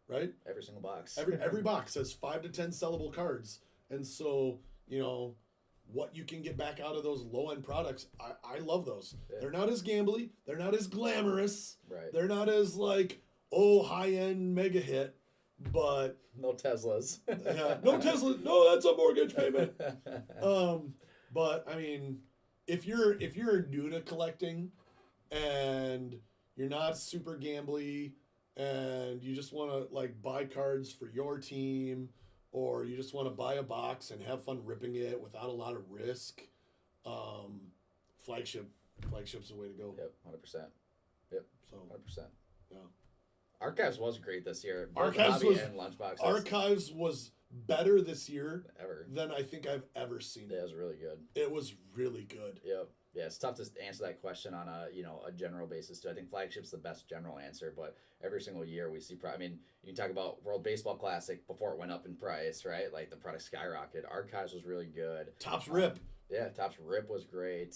D: Right.
C: Every single box.
D: Every box has 5 to 10 sellable cards. And so, what you can get back out of those low-end products, I love those. Yeah. They're not as gambly. They're not as glamorous.
C: Right.
D: They're not as, high-end mega hit, but...
C: No Teslas.
D: Yeah, no Tesla. No, that's a mortgage payment. But, I mean, if you're new to collecting and you're not super gambly and you just want to, buy cards for your team... or you just want to buy a box and have fun ripping it without a lot of risk, Flagship's the way to go.
C: Yep, 100%. Yep,
D: so
C: 100%.
D: Yeah.
C: Archives was great this year.
D: Archives
C: was
D: better this year
C: ever
D: than I think I've ever seen.
C: Yeah, it was really good.
D: It was really good.
C: Yep. Yeah, it's tough to answer that question on a general basis too. I think Flagship's the best general answer, but every single year we see. You can talk about World Baseball Classic before it went up in price, right? Like the product skyrocketed. Archives was really good.
D: Topps Rip.
C: Yeah, Topps Rip was great.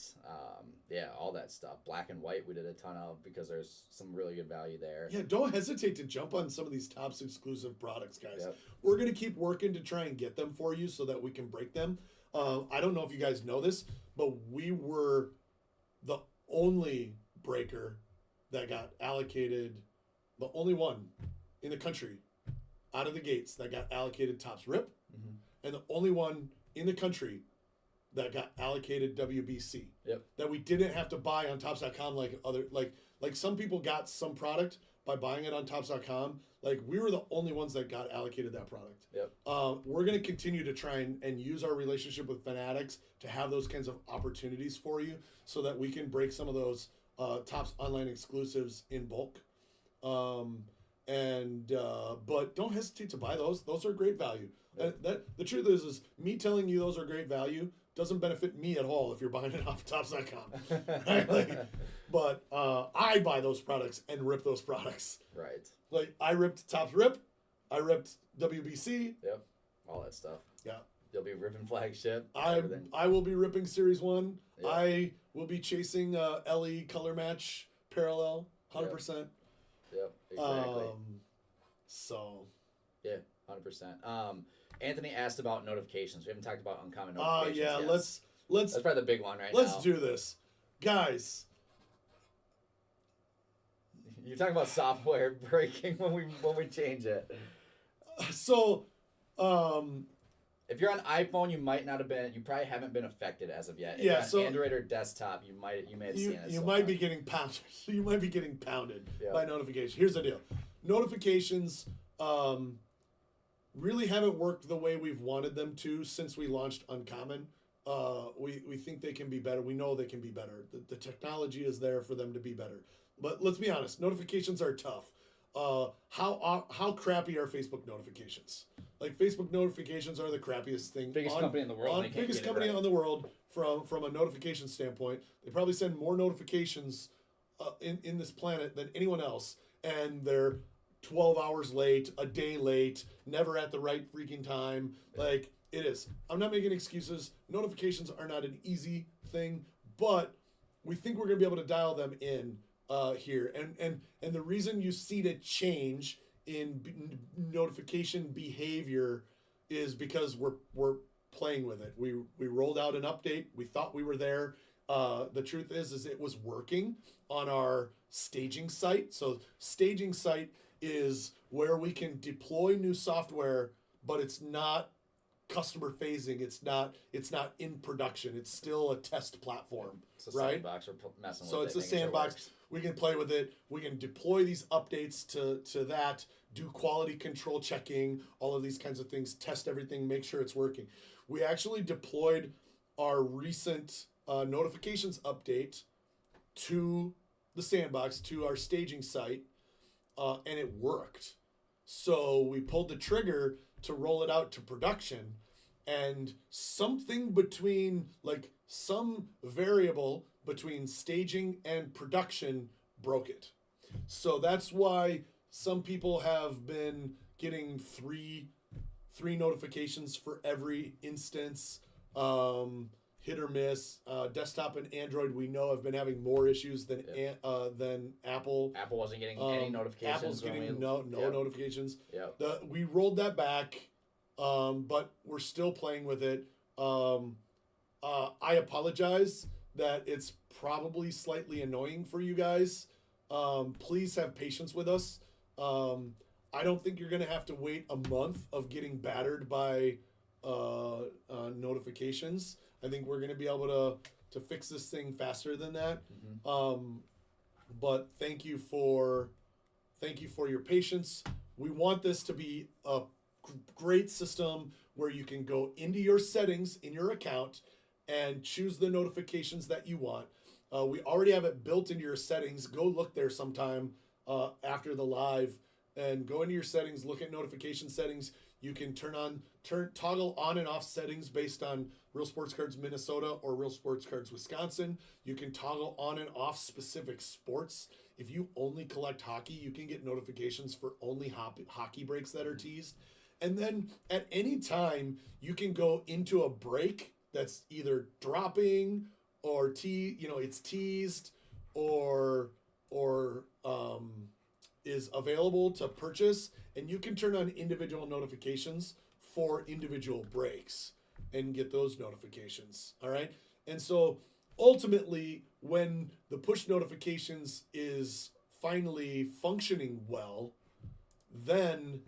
C: All that stuff. Black and White we did a ton of because there's some really good value there.
D: Yeah, don't hesitate to jump on some of these Topps exclusive products, guys.
C: Yep.
D: We're gonna keep working to try and get them for you so that we can break them. I don't know if you guys know this, but we were the only breaker that got allocated, the only one in the country out of the gates that got allocated Topps Rip, and the only one in the country that got allocated WBC.
C: Yep.
D: That we didn't have to buy on Topps.com like some people got some product by buying it on Topps.com. Like, we were the only ones that got allocated that product.
C: Yep.
D: We're going to continue to try and use our relationship with Fanatics to have those kinds of opportunities for you so that we can break some of those Topps online exclusives in bulk. But don't hesitate to buy those. Those are great value.
C: Yep.
D: The truth is me telling you those are great value doesn't benefit me at all if you're buying it off Topps.com. Right? But I buy those products and rip those products.
C: Right.
D: Like, I ripped Topps Rip. I ripped WBC.
C: Yep. All that stuff.
D: Yeah.
C: You'll be ripping Flagship.
D: I will be ripping Series 1.
C: Yep.
D: I will be chasing LE Color Match Parallel 100%.
C: Yep. Exactly. Yeah, 100%. Anthony asked about notifications. We haven't talked about uncommon notifications
D: yeah,
C: yet.
D: let's
C: That's probably the big one now.
D: Let's do this. Guys.
C: You're talking about software breaking when we change it.
D: So,
C: if you're on iPhone, you probably haven't been affected as of yet. If
D: yeah,
C: you're on
D: so
C: Android or desktop, you may have seen it.
D: You might be getting pounded. You might be getting pounded by notifications. Here's the deal. Notifications really haven't worked the way we've wanted them to since we launched Uncommon. We think they can be better. We know they can be better. The technology is there for them to be better. But let's be honest, notifications are tough. how crappy are Facebook notifications? Like Facebook notifications are the crappiest thing.
C: Biggest company in the world. They can't
D: Biggest
C: get it
D: company
C: right.
D: on the world from a notification standpoint. They probably send more notifications in this planet than anyone else, and they're 12 hours late, a day late, never at the right freaking time. Like it is. I'm not making excuses. Notifications are not an easy thing, but we think we're gonna be able to dial them in here. And the reason you see the change in notification behavior is because we're playing with it. We rolled out an update. We thought we were there. The truth is it was working on our staging site. So staging site is where we can deploy new software, but it's not customer phasing. It's not in production. It's still a test platform.
C: It's a
D: right?
C: sandbox. We're messing
D: So
C: with
D: it's
C: it.
D: a
C: making sure it
D: sandbox.
C: works.
D: We can play with it. We can deploy these updates to that, do quality control checking, all of these kinds of things, test everything, make sure it's working. We actually deployed our recent notifications update to the sandbox, to our staging site, and it worked. So we pulled the trigger to roll it out to production, and something between, like, some variable between staging and production broke it. So that's why some people have been getting three notifications for every instance. Hit or miss. Desktop and Android, we know, have been having more issues than Apple.
C: Apple wasn't getting any notifications.
D: Apple's
C: when
D: getting
C: we,
D: no
C: yep.
D: notifications.
C: Yep.
D: We rolled that back, but we're still playing with it. I apologize that it's probably slightly annoying for you guys. Please have patience with us. I don't think you're going to have to wait a month of getting battered by notifications. I think we're going to be able to fix this thing faster than that. But thank you for your patience. We want this to be a great system where you can go into your settings in your account and choose the notifications that you want. We already have it built into your settings. Go look there sometime after the live and go into your settings, look at notification settings. You can toggle on and off settings based on Real Sports Cards Minnesota or Real Sports Cards Wisconsin. You can toggle on and off specific sports. If you only collect hockey, you can get notifications for only hockey breaks that are teased. And then at any time, you can go into a break that's either dropping or it's teased or is available to purchase, and you can turn on individual notifications for individual breaks and get those notifications. All right. And so ultimately, when the push notifications is finally functioning well, then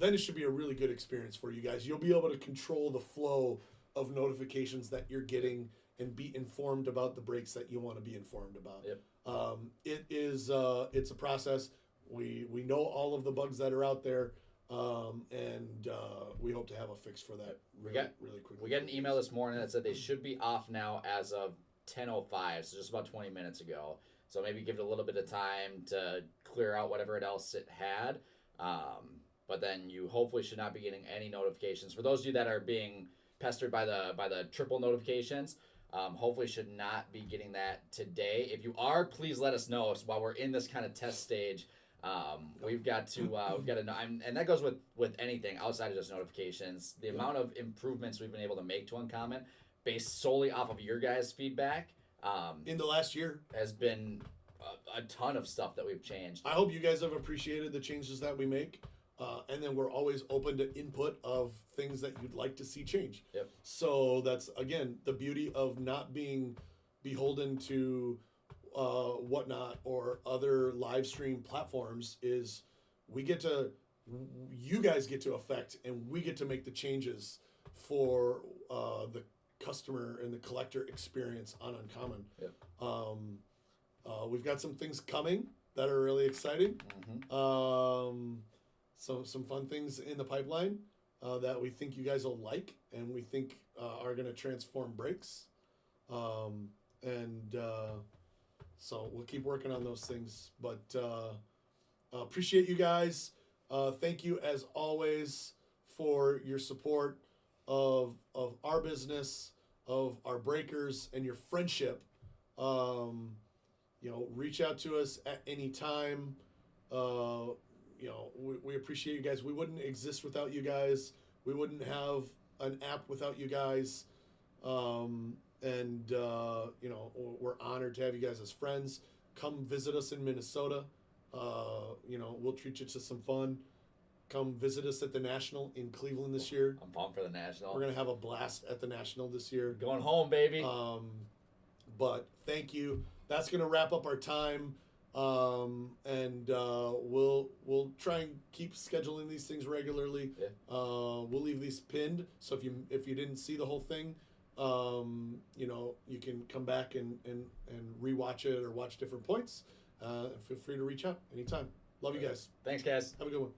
D: it should be a really good experience for you guys. You'll be able to control the flow of notifications that you're getting and be informed about the breaks that you want to be informed about.
C: Yep.
D: It's a process. We know all of the bugs that are out there, and we hope to have a fix for that really quickly.
C: We got an email this morning that said they should be off now as of 10:05, so just about 20 minutes ago. So maybe give it a little bit of time to clear out whatever else it had. But then you hopefully should not be getting any notifications. For those of you that are being pestered by the triple notifications, hopefully should not be getting that today. If you are, please let us know. So while we're in this kind of test stage, we've got to know, and that goes with anything outside of just notifications. The amount of improvements we've been able to make to Uncommon, based solely off of your guys' feedback,
D: in the last year,
C: has been a ton of stuff that we've changed.
D: I hope you guys have appreciated the changes that we make. And then we're always open to input of things that you'd like to see change.
C: Yep.
D: So that's, again, the beauty of not being beholden to Whatnot or other live stream platforms is you guys get to affect, and we get to make the changes for the customer and the collector experience on Uncommon.
C: Yep.
D: We've got some things coming that are really exciting. Some fun things in the pipeline that we think you guys will like, and we think are going to transform breaks. So we'll keep working on those things. But appreciate you guys. Thank you as always for your support of our business, of our breakers, and your friendship. Reach out to us at any time. We appreciate you guys. We wouldn't exist without you guys. We wouldn't have an app without you guys. We're honored to have you guys as friends. Come visit us in Minnesota. We'll treat you to some fun. Come visit us at the National in Cleveland this year.
C: I'm pumped for the National.
D: We're going to have a blast at the National this year.
C: Going home, baby.
D: But thank you. That's going to wrap up our time. We'll try and keep scheduling these things regularly.
C: Yeah.
D: We'll leave these pinned. So if you didn't see the whole thing, you can come back and rewatch it or watch different points. Feel free to reach out anytime. Love you guys.
C: Thanks, guys.
D: Have a good one.